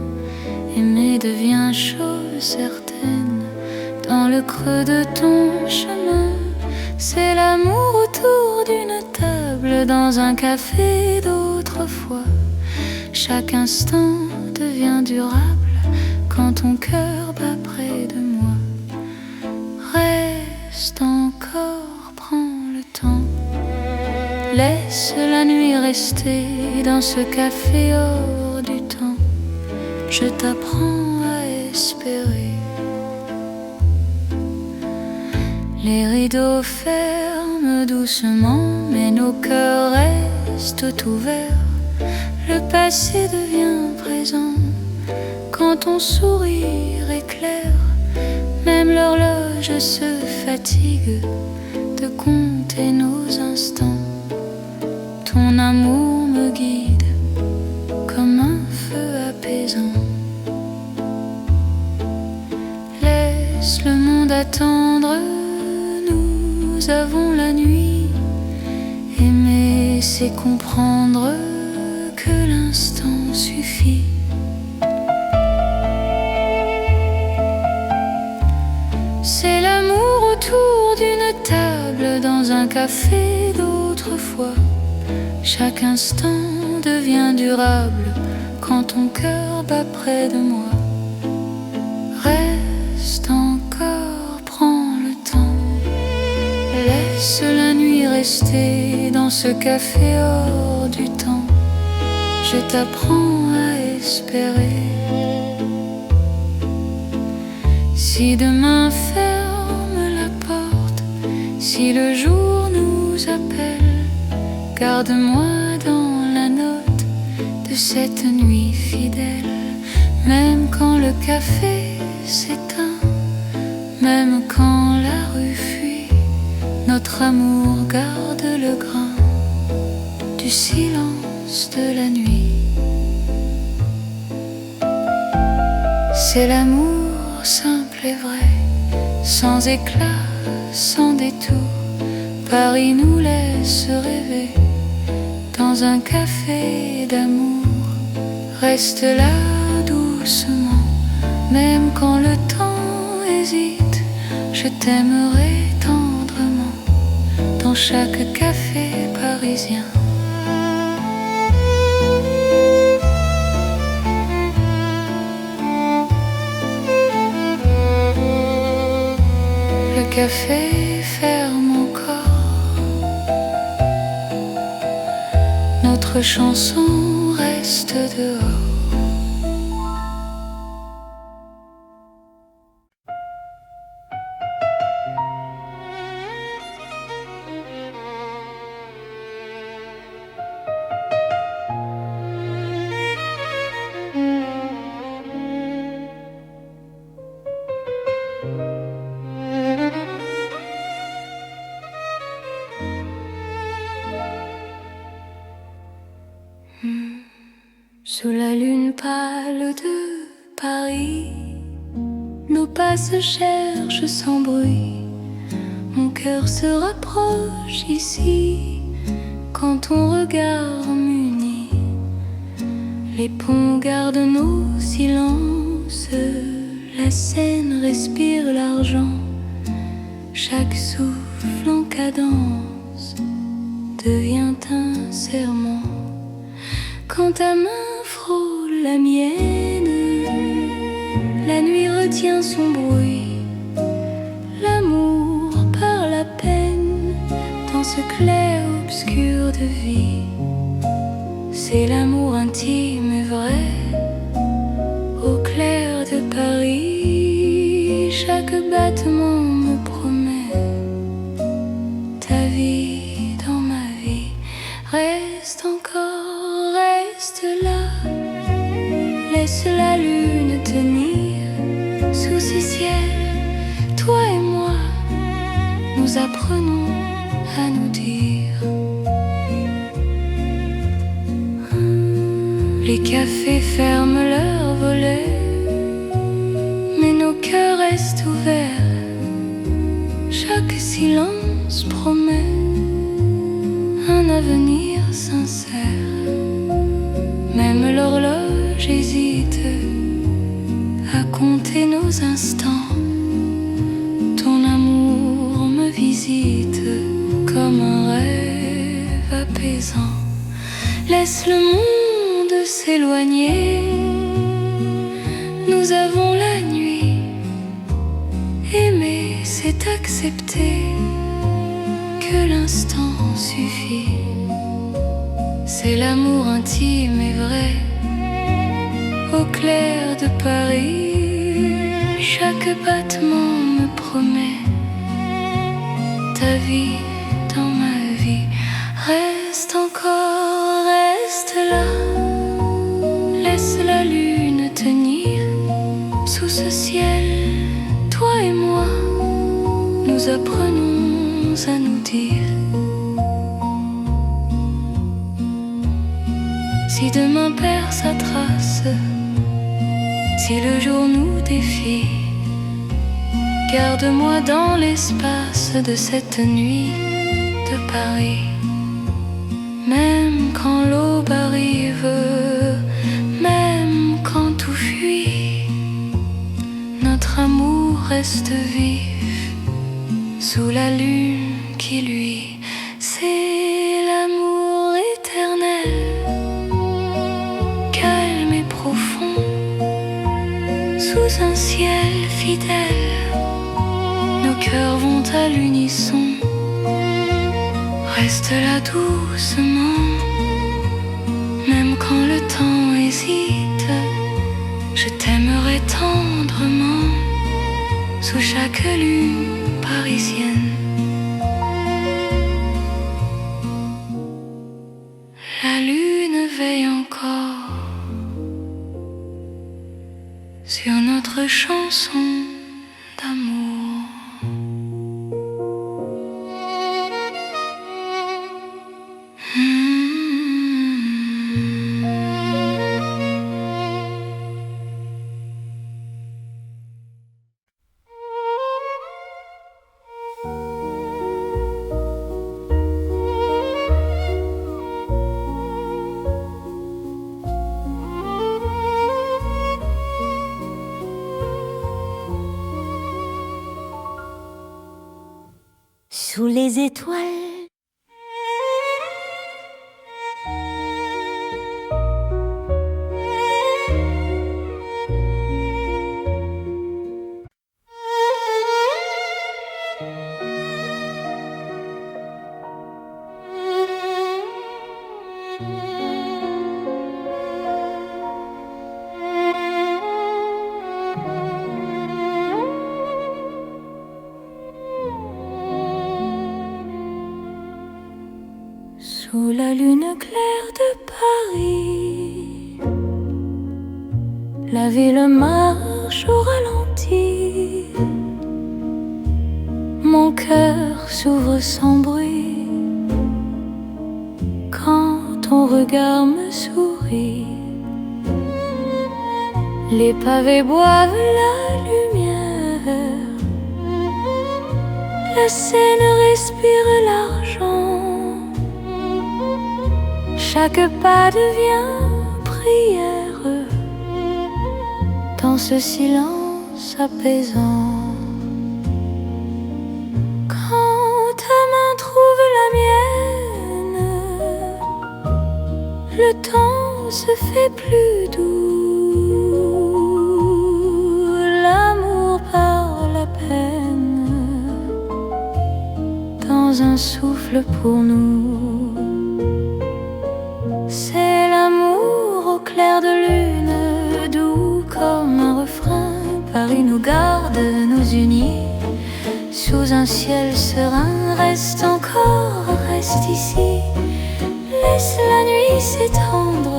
Aimer devient chose certaine. Dans le creux de ton chemin, c'est l'amour autour d'une table, dans un café d'autrefois. Chaque instant devient durable quand ton cœur bat près de moi. Reste encore, prends le temps. Laisse la nuit rester dans ce café hors du temps. Je t'apprends à espérer. Les rideaux ferment doucement, mais nos cœurs restent ouverts. Le passé devient présent quand ton sourire éclaire. Même l'horloge se fatigue de compter nos instants. Ton amour me guide comme un feu apaisant. Laisse le monde attendre, nous avons la nuit. Aimer, c'est comprendre que l'instant suffit. C'est l'amour autour d'une table, dans un café d'autrefois. Chaque instant devient durable quand ton cœur bat près de moi. Reste encore, prends le temps. Laisse la nuit rester dans ce café hors du temps. Je t'apprends à espérer. Si demain ferme la porte, si le jour nous appelle, garde-moi dans la note de cette nuit fidèle. Même quand le café s'éteint, même quand la rue fuit, notre amour garde le grain du silence de la nuit. C'est l'amour simple et vrai, sans éclat, sans détour. Paris nous laisse rêver dans un café d'amour. Reste là doucement, même quand le temps hésite. Je t'aimerai tendrement dans chaque café parisien. Le café ferme encore, notre chanson reste dehors. Sous la lune pâle de Paris, nos pas se cherchent sans bruit. Mon cœur se rapproche ici quand ton regard m'unit. Les ponts gardent nos silences, la Seine respire l'argent. Chaque souffle en cadence devient un serment. Quand ta main frôle la mienne, la nuit retient son bruit. L'amour parle à peine dans ce clair-obscur de vie. C'est l'amour intime et vrai, au clair de Paris. Chaque battement me promet ta vie dans ma vie. Reste encore, reste. la lune tenir sous ces ciels. Toi et moi, nous apprenons à nous dire. Les cafés ferment leurs volets, mais nos cœurs restent ouverts. Chaque silence promet un avenir sincère. Même l'horloge hésite à compter nos instants. Ton amour me visite comme un rêve apaisant. Laisse le monde s'éloigner. Nous avons la nuit. Aimer, c'est accepter que l'instant suffit. C'est l'amour intime et vrai. Au clair de Paris, chaque battement me promet ta vie dans ma vie. Reste encore, reste là. Laisse la lune tenir sous ce ciel. Toi et moi, nous apprenons à nous dire. Si demain perd sa trace, si le jour nous défie, garde-moi dans l'espace de cette nuit de Paris. Même quand l'aube arrive, même quand tout fuit, notre amour reste vif sous la lune qui luit. C'est l'amour éternel, calme et profond, sous un ciel fidèle. Nos cœurs vont à l'unisson. Reste là doucement, même quand le temps hésite. Je t'aimerai tendrement sous chaque lune parisienne. La lune veille encore sur notre chanson d'amour. Sous les étoiles, sous la lune claire de Paris, la ville marche au ralenti. Mon cœur s'ouvre sans bruit quand ton regard me sourit. Les pavés boivent la lumière, la Seine respire l'argent. Chaque pas devient prière dans ce silence apaisant. Quand ta main trouve la mienne, le temps se fait plus doux. L'amour par la peine dans un souffle pour nous. C'est l'amour au clair de lune, doux comme un refrain. Paris nous garde, nous unit sous un ciel serein. Reste encore, reste ici. Laisse la nuit s'étendre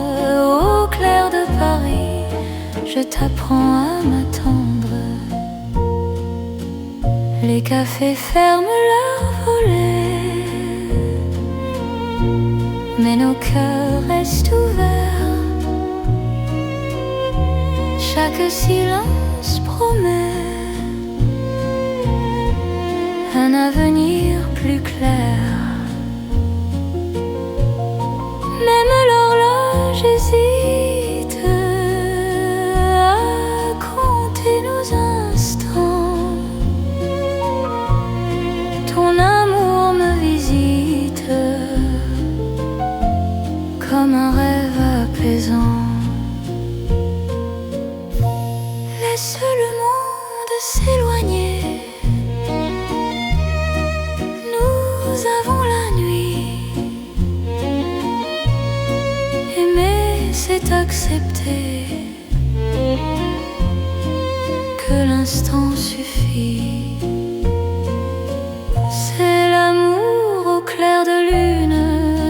au clair de Paris. je t'apprends à m'attendre. Les cafés ferment leurs volets, mais nos cœurs restent ouverts. Chaque silence promet un avenir plus clair. Même l'horloge hésite à compter nos instants. Ton amour me visite comme un rêve apaisant. Laisse le monde s'éloigner. Nous avons la nuit. Aimer, c'est accepter que l'instant suffit. C'est l'amour au clair de lune,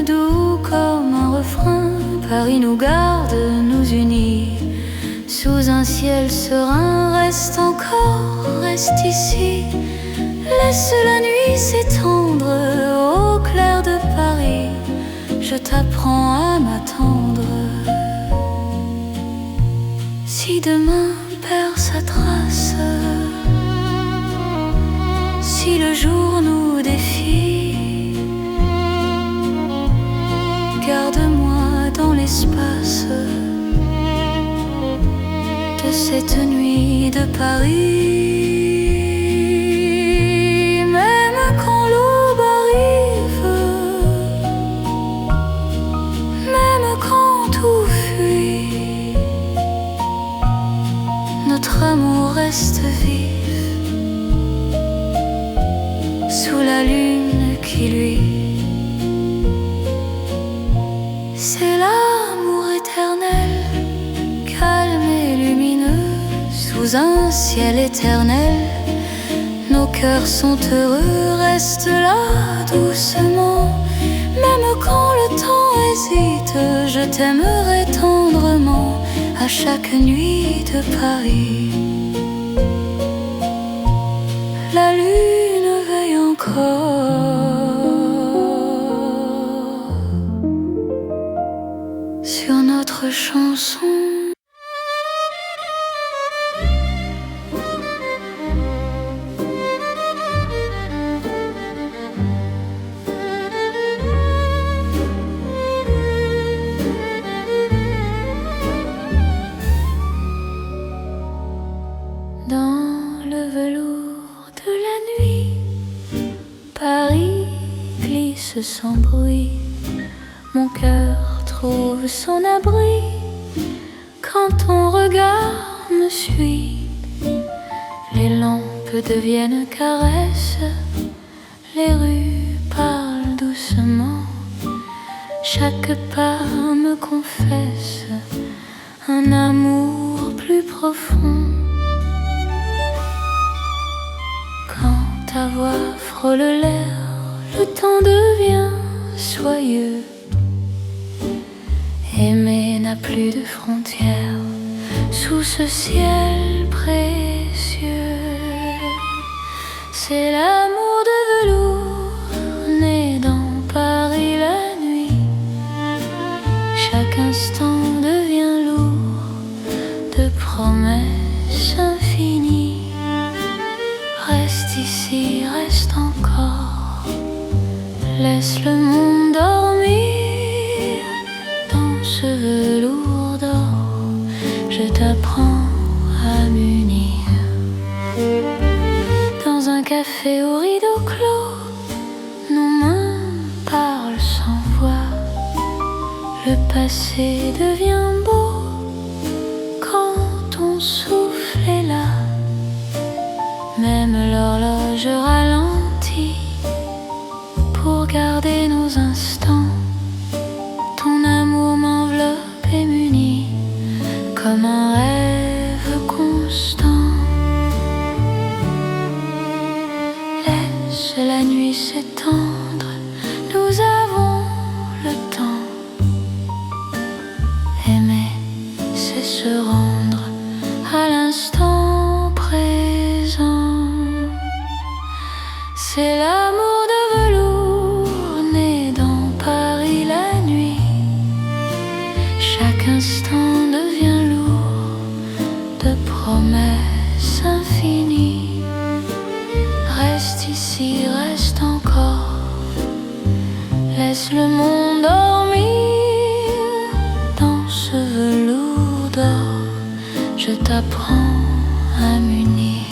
doux comme un refrain. Paris nous garde, nous unit. Sous un ciel serein, reste encore, reste ici. Laisse la nuit s'étendre au clair de Paris. Je t'apprends à m'attendre. Si demain perd sa trace, si le jour nous défie, garde-moi dans l'espace de cette nuit de Paris. Même quand l'aube arrive, même quand tout fuit, notre amour reste vif sous la lune qui luit. C'est l'amour éternel, calme et lumineux, sous un ciel éternel. Nos cœurs sont heureux, reste là doucement. Même quand le temps hésite, je t'aimerai tendrement à chaque nuit de Paris. La lune veille encore sur notre chanson. Dans le velours de la nuit, Paris glisse sans bruit. Mon cœur trouve son abri quand ton regard me suit. Les lampes deviennent caresses, les rues parlent doucement. Chaque pas me confesse un amour plus profond. Quand ta voix frôle l'air, le temps devient soyeux. Aimer n'a plus de frontières sous ce ciel précieux. C'est l'amour de velours né dans Paris la nuit. Chaque instant devient lourd de promesses infinies. Reste ici, reste encore, laisse le monde dormir. Dans ce velours d'or, je t'apprends à m'unir. Dans un café au rideau clos, nos mains parlent sans voix. Le passé devient beau quand ton souffle est là. Même l'horloge ralentit pour garder nos instants. Ton amour m'enveloppe et m'unit comme un rêve constant. Laisse la nuit s'étendre, nous avons le temps. Aimer, c'est se rendre promesse infinie. Reste ici, reste encore. Laisse le monde dormir dans ce velours d'or. Je t'apprends à m'unir.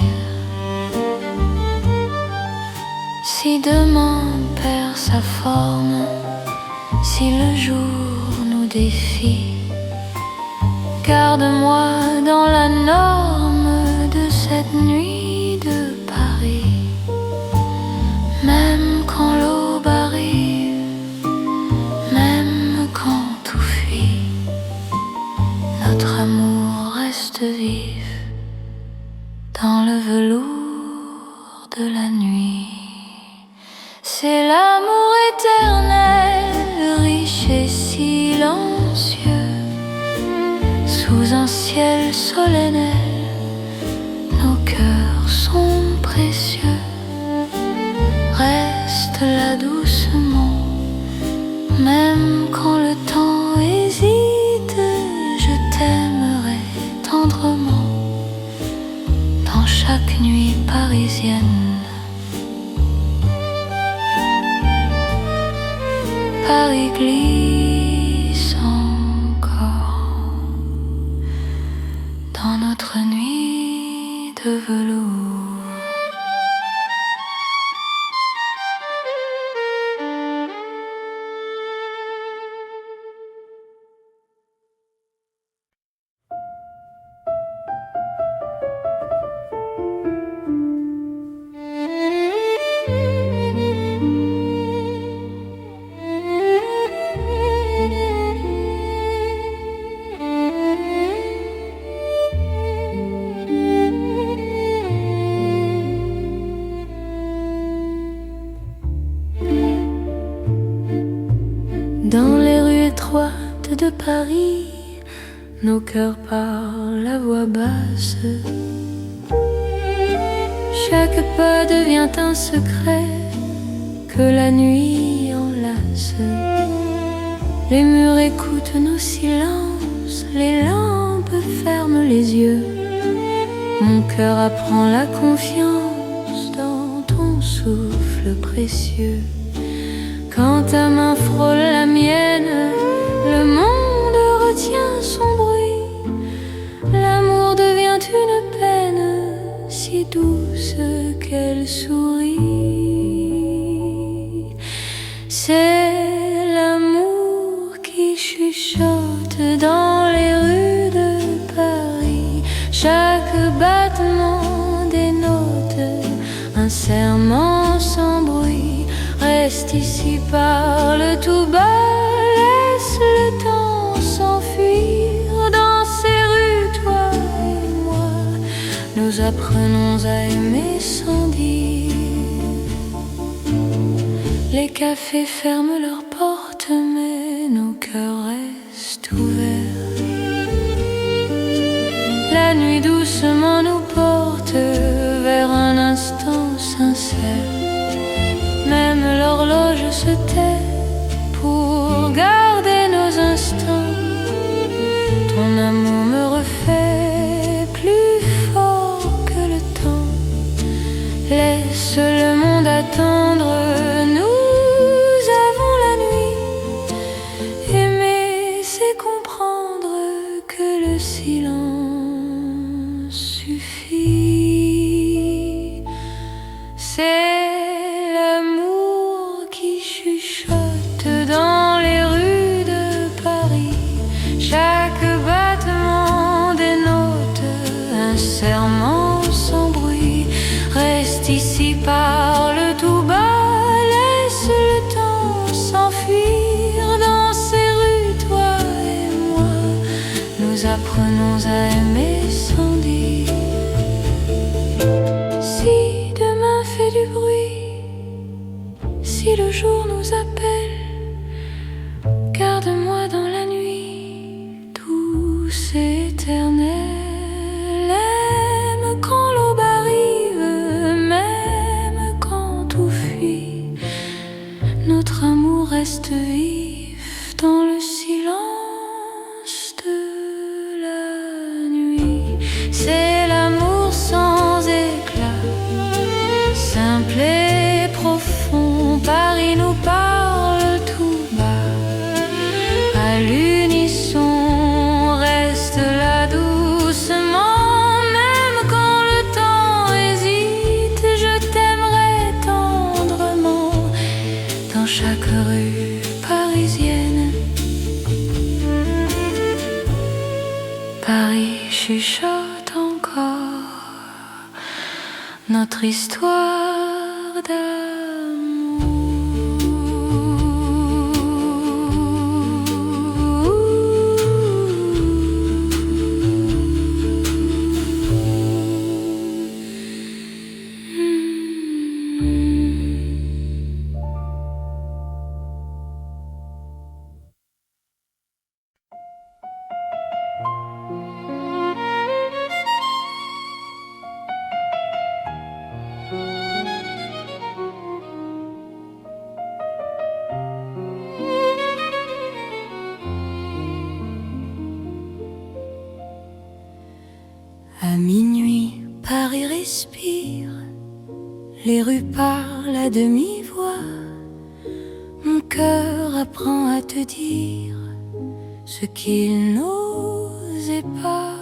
Si demain perd sa forme, si le jour nous défie, garde-moi dans la norme de cette nuit de Paris. Même quand l'aube arrive, même quand tout fuit, notre amour reste vif dans le velours de la nuit. C'est l'amour éternel, riche et silencieux. Sous un ciel solennel, nos cœurs sont précieux. Reste là doucement, même quand le temps hésite. Je t'aimerai tendrement dans chaque nuit parisienne. Paris glisse encore dans notre nuit de velours. Dans les rues étroites de Paris, nos cœurs parlent à voix basse. Chaque pas devient un secret que la nuit enlace. Les murs écoutent nos silences, les lampes ferment les yeux. Mon cœur apprend la confiance dans ton souffle précieux. Quand ta main frôle la mienne, le monde retient son bruit. L'amour devient une peine si douce qu'elle sourit. C'est l'amour qui chuchote dans les rues de Paris. Chaque battement dénote un serment sans bruit. Reste ici, parle tout bas, laisse le temps s'enfuir. Dans ces rues, toi et moi, nous apprenons à aimer sans dire. Les cafés ferment leurs portes, mais nos cœurs restent ouverts. La nuit doucement nous porte vers un instant sincère. Même l'horloge se tait pour garder nos instants. Ton amour me refait plus fort que le temps. Laisse le monde attendre, nous avons la nuit. Aimer, c'est comprendre que le silence suffit. C'est dans les rues de Paris, chaque battement dénote un serment sans bruit. Reste ici, parle tout bas, laisse le temps s'enfuir. Dans ces rues, toi et moi, nous apprenons à aimer sans dire. Si demain fait du bruit, si le jour nous appelle, garde-moi dans la nuit, douce et éternelle. Aime quand l'aube arrive, même notre histoire d'amour. À minuit, Paris respire, les rues parlent à demi-voix. Mon cœur apprend à te dire ce qu'il n'osait pas.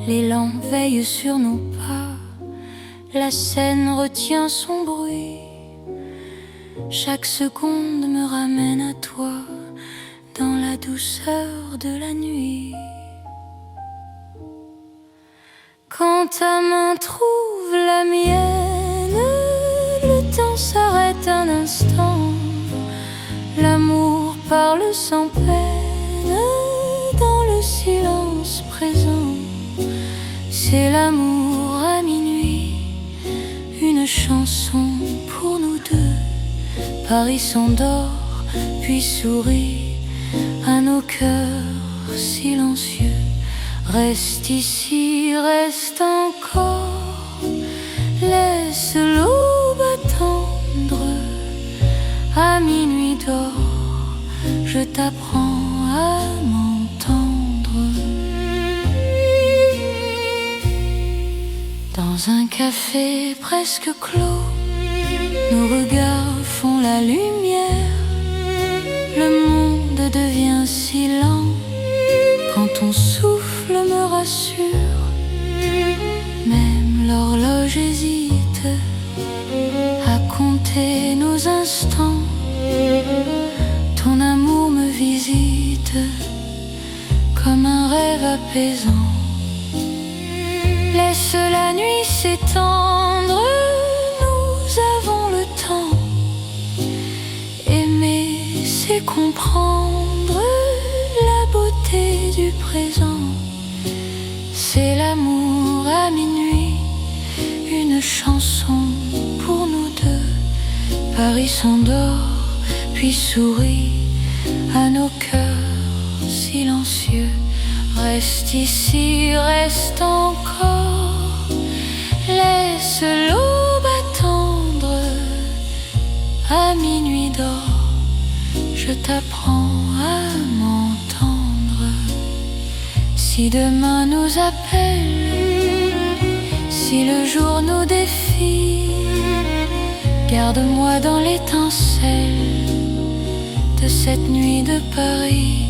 Les lampes veillent sur nos pas, la scène retient son bruit. Chaque seconde me ramène à toi, dans la douceur de la nuit. Quand ta main trouve la mienne, le temps s'arrête un instant. L'amour parle sans peine, dans le silence présent. C'est l'amour à minuit, une chanson pour nous deux. Paris s'endort, puis sourit à nos cœurs silencieux. Reste ici, reste encore, laisse l'aube attendre. À minuit d'or, je t'apprends à m'entendre. Dans un café presque clos, nos regards font la lumière. Le monde devient si lent, quand ton souffle me rassure. Même l'horloge hésite à compter nos instants. Ton amour me visite comme un rêve apaisant. Laisse la nuit s'étendre, nous avons le temps. Aimer, c'est comprendre la beauté du présent. C'est l'amour à minuit, une chanson pour nous deux. Paris s'endort, puis sourit à nos cœurs silencieux. Reste ici, reste encore, laisse l'aube attendre. À minuit d'or, je t'apprends à m'entendre. Si demain nous appelle, si le jour nous défie, garde-moi dans l'étincelle de cette nuit de Paris.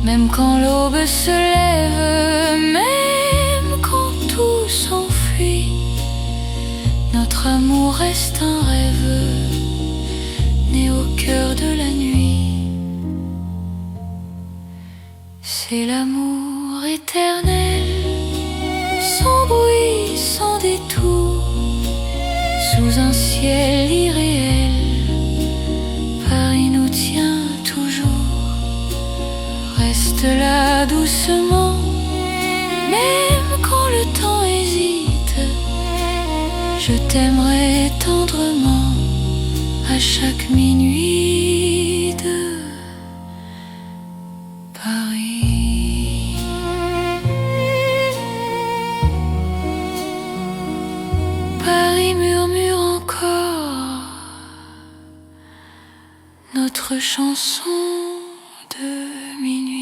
Même quand l'aube se lève, même quand tout s'enfuit, notre amour reste un rêve né au cœur de la nuit. C'est l'amour éternel, sans bruit, sans détour, sous un ciel irréel. Paris nous tient toujours. Reste là doucement, même quand le temps hésite. Je t'aimerai tendrement à chaque minuit de Paris. Paris murmure encore notre chanson de minuit.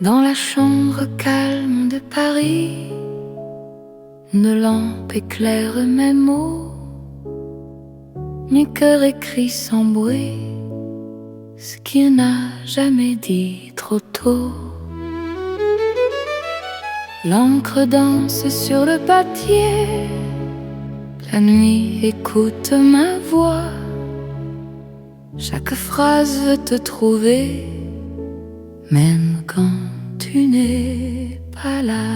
Dans la chambre calme de Paris, nos lampes éclairent mes mots. Mon cœur écrit sans bruit ce qu'il n'a jamais dit trop tôt. L'encre danse sur le papier, la nuit écoute ma voix. Chaque phrase veut te trouver, même quand tu n'es pas là.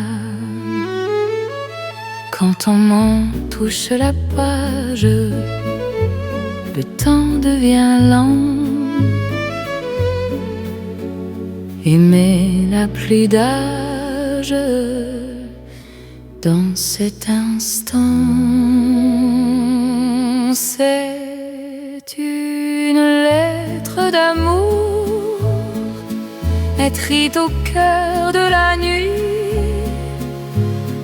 Quand ton main touche la page, le temps devient lent. Aimer n'a plus d'âge dans cet instant. C'est une lettre d'amour écrite au cœur de la nuit.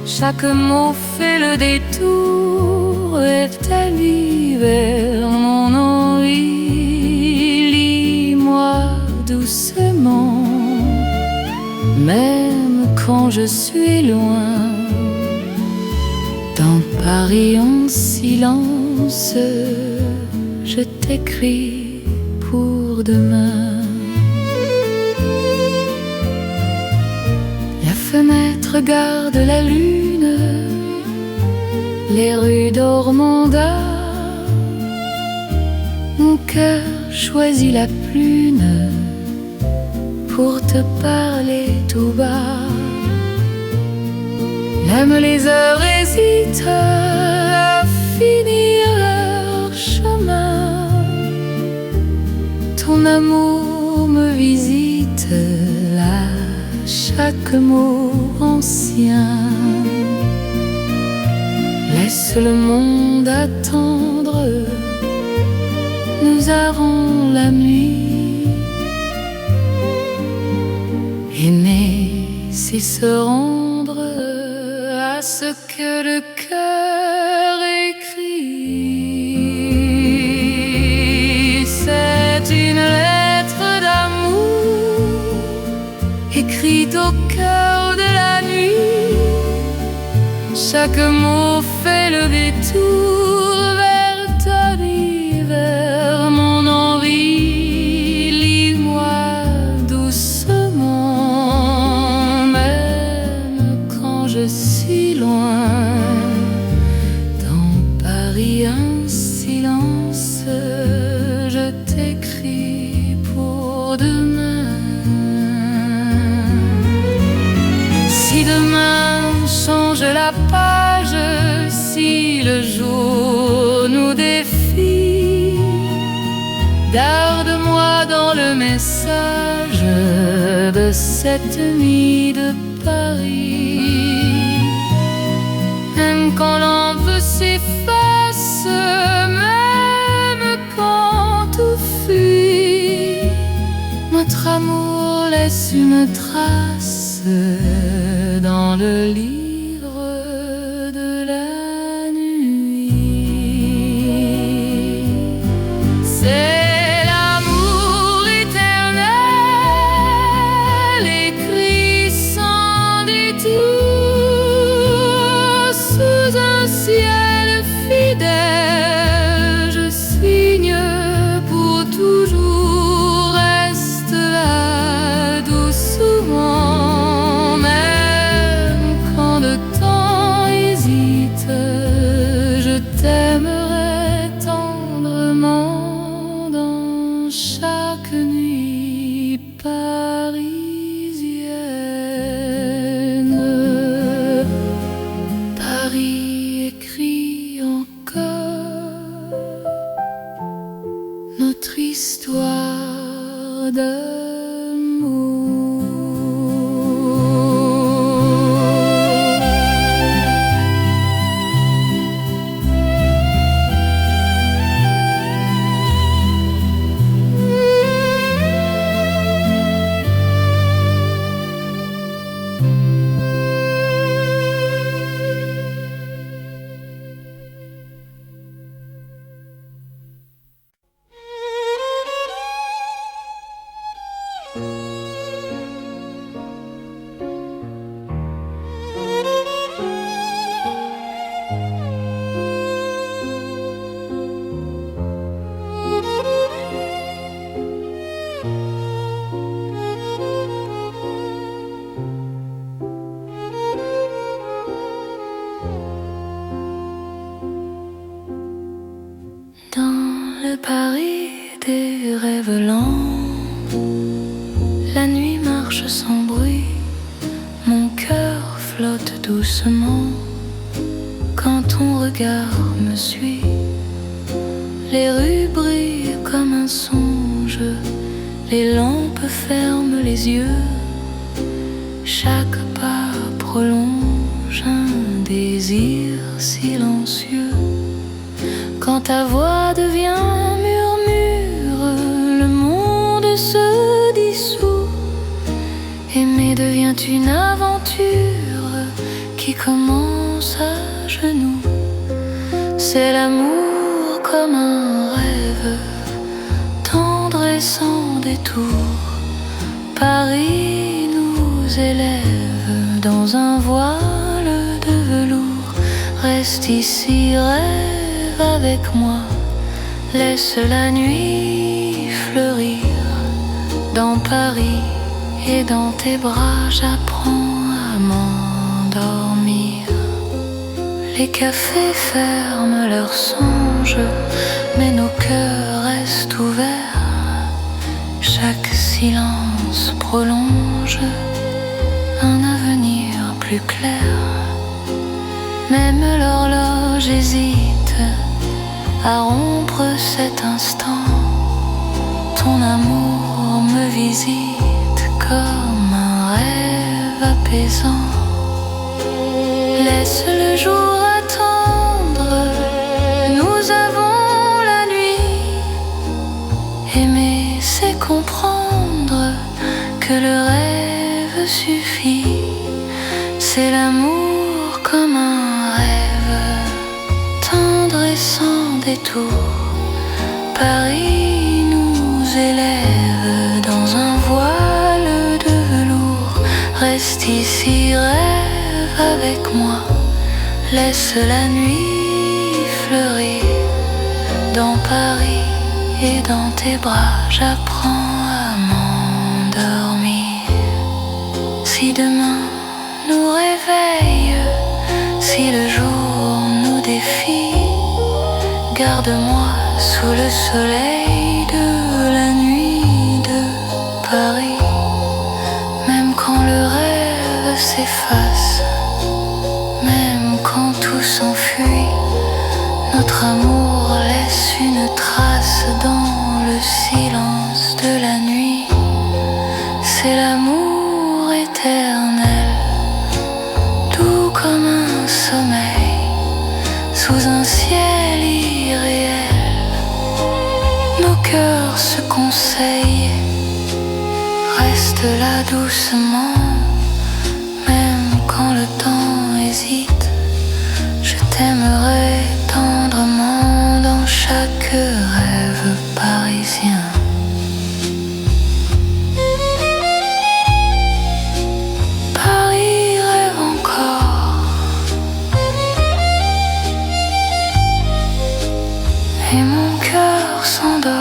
Chaque mot fait le détour établi vers mon envie. Lis-moi doucement, même quand je suis loin. Dans Paris en silence, je t'écris pour demain. La fenêtre garde la lune, les rues d'Ormanda. Mon cœur choisit la prune pour te parler tout bas. Même les heures hésitent à finir leur chemin. Ton amour me visite là, chaque mot ancien. Laisse le monde attendre, nous avons la nuit. Aimer, c'est se rendre à ce que le cœur écrit. C'est une lettre d'amour écrite au cœur de la nuit. Chaque mot fait le détour vers ta vie, vers mon envie. Lis-moi doucement, même quand je suis loin. Dans Paris un silence, je t'écris pour demain. Si demain change la page, si le jour nous défie, garde-moi dans le message de cette nuit de Paris. Même quand l'envie s'efface, même quand tout fuit, notre amour laisse une trace dans le livre de la nuit. C'est l'amour éternel écrit sans détour sous un ciel fidèle. Je signe pour toujours, reste là doucement. Même quand le temps hésite, je t'aimerai tendrement dans chaque nuit parisienne. Paris écrit encore notre histoire d'amour. La nuit marche sans bruit, mon cœur flotte doucement. Quand ton regard me suit, les rues brillent comme un songe, les lampes ferment les yeux. Chaque pas prolonge un désir silencieux. Quand ta voix devient murmure, le monde se dissout. Aimer devient une aventure qui commence à genoux. C'est l'amour comme un rêve, tendre et sans détour. Paris nous élève dans un voile de velours. Reste ici, rêve avec moi, laisse la nuit fleurir. Dans Paris et dans tes bras, j'apprends à m'endormir. Les cafés ferment leurs songes, mais nos cœurs restent ouverts. Chaque silence prolonge un avenir plus clair. Même l'horloge hésite à rompre cet instant. Ton amour me visite comme un rêve apaisant. Laisse le jour attendre, nous avons la nuit. Aimer, c'est comprendre que le rêve suffit. C'est l'amour comme un rêve, tendre et sans détour. Paris nous élève dans un voile de velours. Reste ici, rêve avec moi, laisse la nuit fleurir. Dans Paris et dans tes bras, j'apprends à m'endormir. Si demain nous réveille, si le jour nous défie, garde-moi sous le soleil de la nuit de Paris. Même quand le rêve s'efface, même quand tout s'enfuit, notre amour laisse une trace dans le silence de la nuit. C'est l'amour éternel, doux comme un sommeil, sous un ciel irréel. Nos cœurs se conseillent, reste là doucement. Même quand le temps hésite, je t'aimerai tendrement dans chaque rêve parisien. Paris rêve encore, et mon cœur s'endort.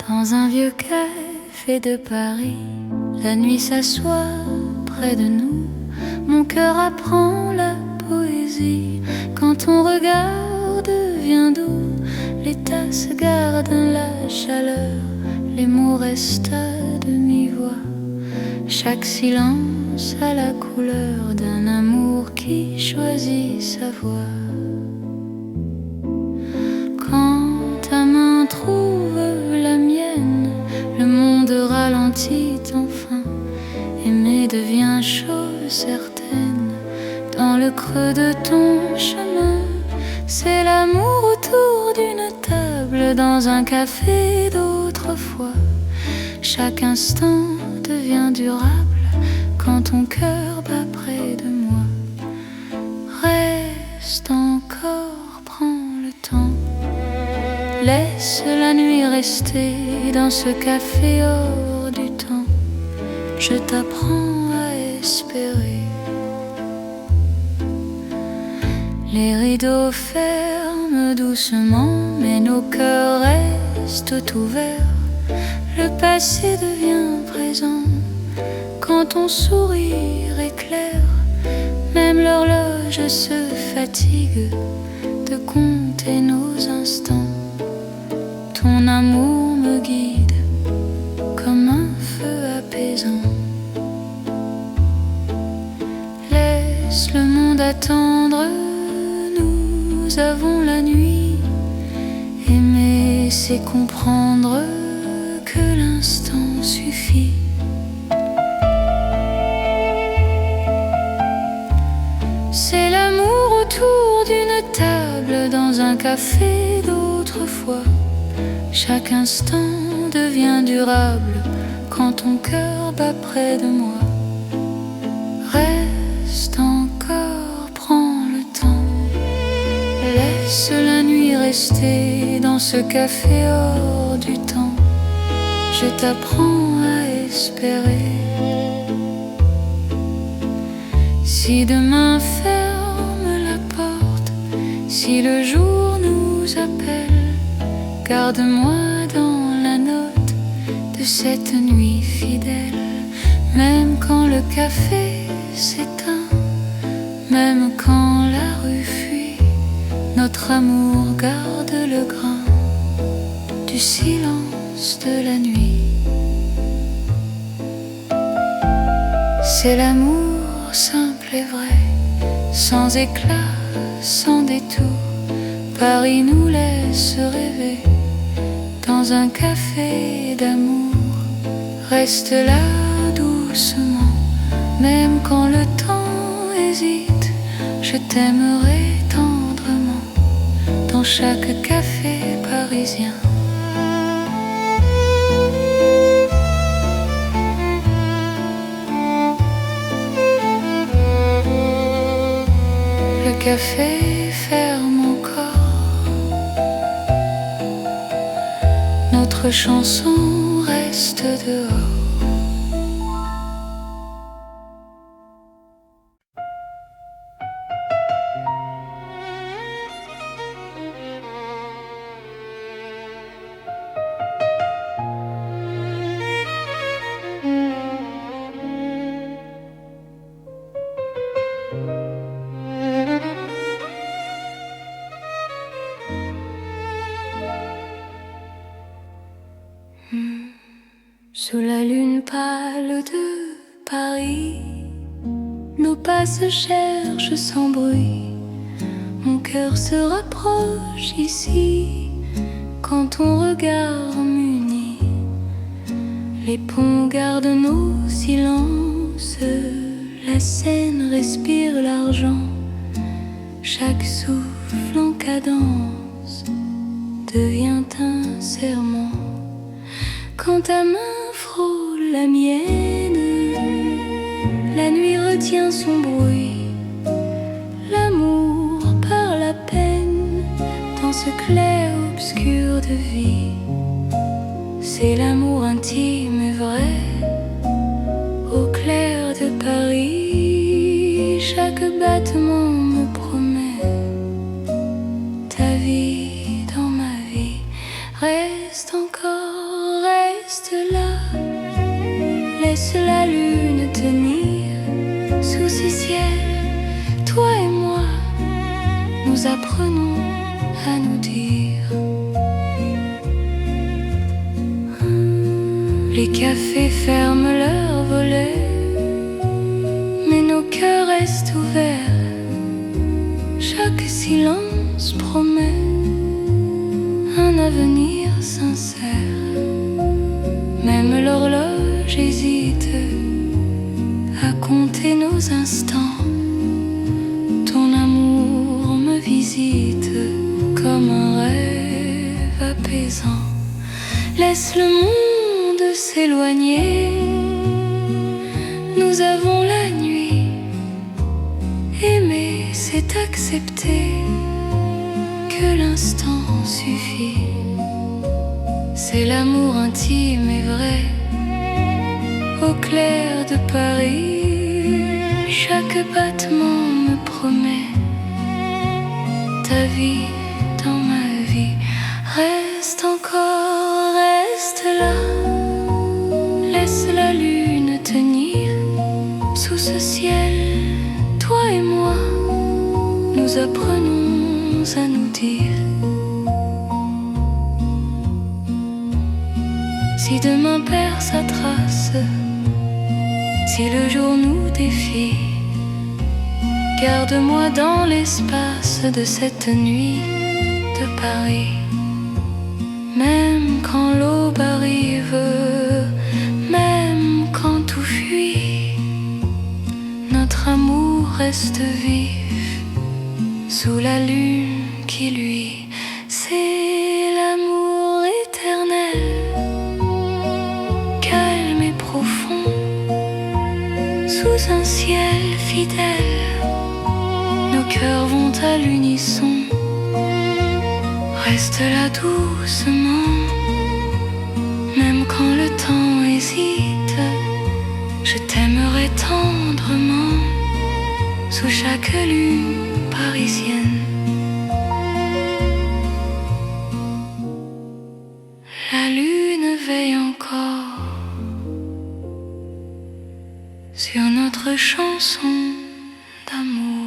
Dans un vieux café de Paris, la nuit s'assoit près de nous. Mon cœur apprend la poésie quand ton regard devient doux. Les tasses gardent la chaleur, les mots restent à demi-voix. Chaque silence a la couleur d'un amour qui choisit sa voie. Quand ta main trouve la mienne, le monde ralentit enfin. Aimer devient chose certaine dans le creux de ton chemin. C'est l'amour autour d'une table dans un café d'autrefois. Chaque instant devient durable, quand ton cœur bat près de moi. Reste encore, prends le temps. Laisse la nuit rester dans ce café hors du temps. Je t'apprends à espérer. Les rideaux ferment doucement, mais nos cœurs restent ouverts. Le passé devient présent quand ton sourire éclaire. Même l'horloge se fatigue de compter nos instants. Ton amour me guide comme un feu apaisant. Laisse le monde attendre, nous avons la nuit. Aimer, c'est comprendre que l'instant suffit. C'est l'amour autour d'une table dans un café d'autrefois. Chaque instant devient durable quand ton cœur bat près de moi. Reste encore, prends le temps. Laisse la nuit rester dans ce café hors du temps. Je t'apprends à espérer. Si demain ferme la porte, si le jour nous appelle, garde-moi dans la note de cette nuit fidèle. Même quand le café s'éteint, même quand la rue fuit, notre amour garde le grain du silence de la nuit. C'est l'amour simple et vrai, sans éclat, sans détour. Paris nous laisse rêver dans un café d'amour. Reste là doucement, même quand le temps hésite. Je t'aimerai tendrement dans chaque café parisien. Le café ferme encore, notre chanson reste dehors. Sous la lune pâle de Paris, nos pas se cherchent sans bruit. Mon cœur se rapproche ici quand ton regard m'unit. Les ponts gardent nos silences, la Seine respire l'argent. Chaque souffle en cadence devient un serment. Quand ta main frôle la mienne, la nuit retient son bruit. L'amour par la peine dans ce clair-obscur de vie. C'est l'amour intime et vrai au clair de Paris. Chaque battement me promet ta vie dans ma vie. Reste encore, reste là. Laisse la lune tenir sous ce ciel. Toi et moi, nous apprenons à nous dire. Les cafés ferment leurs volets, mais nos cœurs restent ouverts. Chaque silence promet un avenir sincère. Même l'horloge hésite à compter nos instants. Ton amour me visite comme un rêve apaisant. Laisse le monde s'éloigner. Nous avons c'est accepter que l'instant suffit. C'est l'amour intime et vrai, au clair de Paris. Chaque battement me promet ta vie dans ma vie. Reste encore, reste là. Laisse la lune tenir sous ce ciel. Toi et moi, nous apprenons à nous dire. Si demain perd sa trace, si le jour nous défie, garde-moi dans l'espace de cette nuit de Paris. Même quand l'aube arrive, même quand tout fuit, notre amour reste vif sous la lune qui luit. C'est l'amour éternel, calme et profond, sous un ciel fidèle. Nos cœurs vont à l'unisson. Reste là doucement, même quand le temps hésite. Je t'aimerai tendrement, sous chaque lune parisienne. La lune veille encore sur notre chanson d'amour.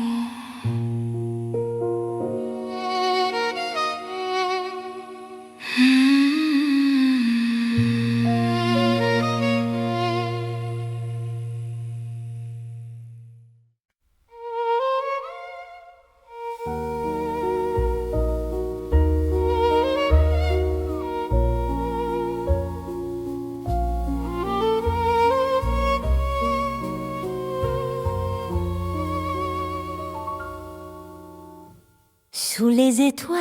Sous les étoiles,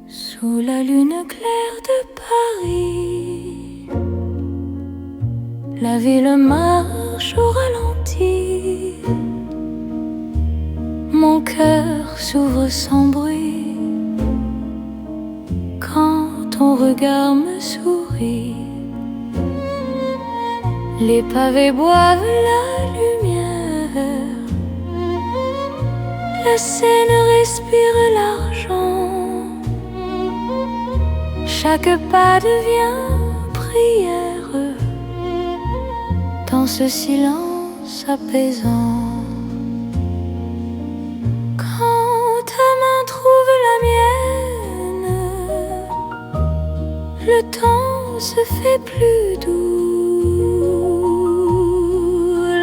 sous la lune claire de Paris, la ville marche au ralenti. Mon cœur s'ouvre sans bruit quand ton regard me sourit. Les pavés boivent la lumière, la Seine respire l'argent. Chaque pas devient prière dans ce silence apaisant. Quand ta main trouve la mienne, le temps se fait plus doux.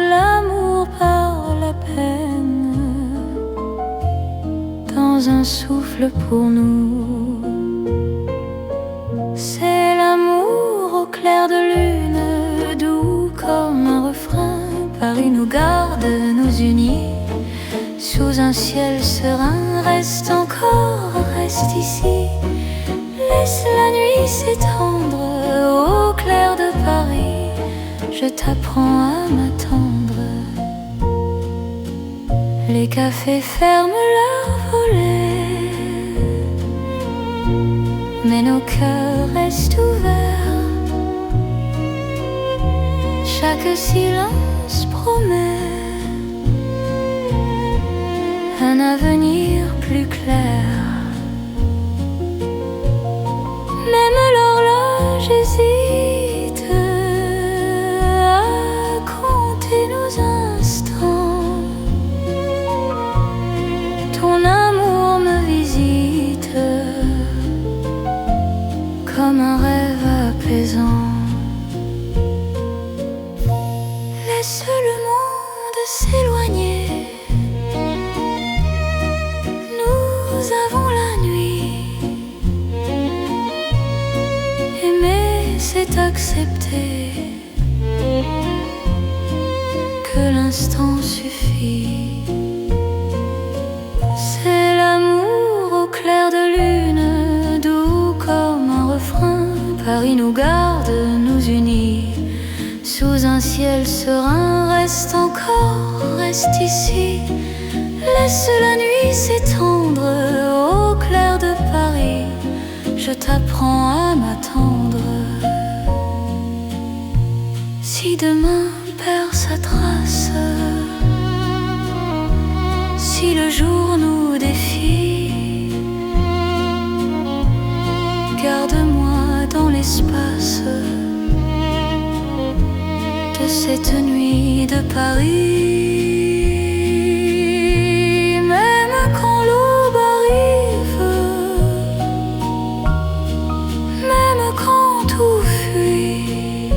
L'amour par la peine dans un souffle pour nous. C'est l'amour au clair de lune, doux comme un refrain. Paris nous garde, nous unit sous un ciel serein. Reste encore, reste ici. Laisse la nuit s'étendre au clair de Paris. Je t'apprends à m'attendre. Les cafés ferment leurs volets, mais nos cœurs restent ouverts. Chaque silence promet un avenir plus clair. Même l'horloge hésite à compter nos instants. Ton amour me visite comme un rêve apaisant. Laisse le monde s'éloigner avons la nuit. Aimer, c'est accepter que l'instant suffit. C'est l'amour au clair de lune, doux comme un refrain. Paris nous garde, nous unit. Sous un ciel serein, reste encore, reste ici. Laisse la nuit s'étendre au clair de Paris. Je t'apprends à m'attendre. Si demain perd sa trace, si le jour nous défie, garde-moi dans l'espace de cette nuit de Paris. Même quand l'aube arrive, même quand tout fuit,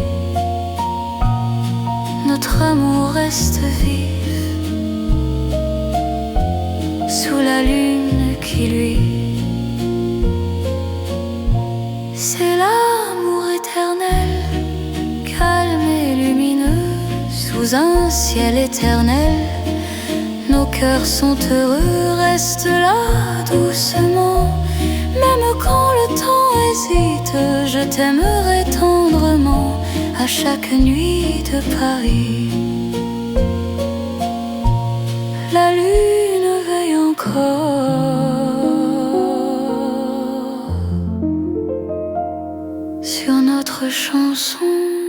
notre amour reste vif sous la lune qui luit. C'est l'amour éternel, calme et lumineux, sous un ciel éternel. Nos cœurs sont heureux, reste là doucement. Même quand le temps hésite, je t'aimerai tendrement à chaque nuit de Paris. La lune veille encore sur notre chanson.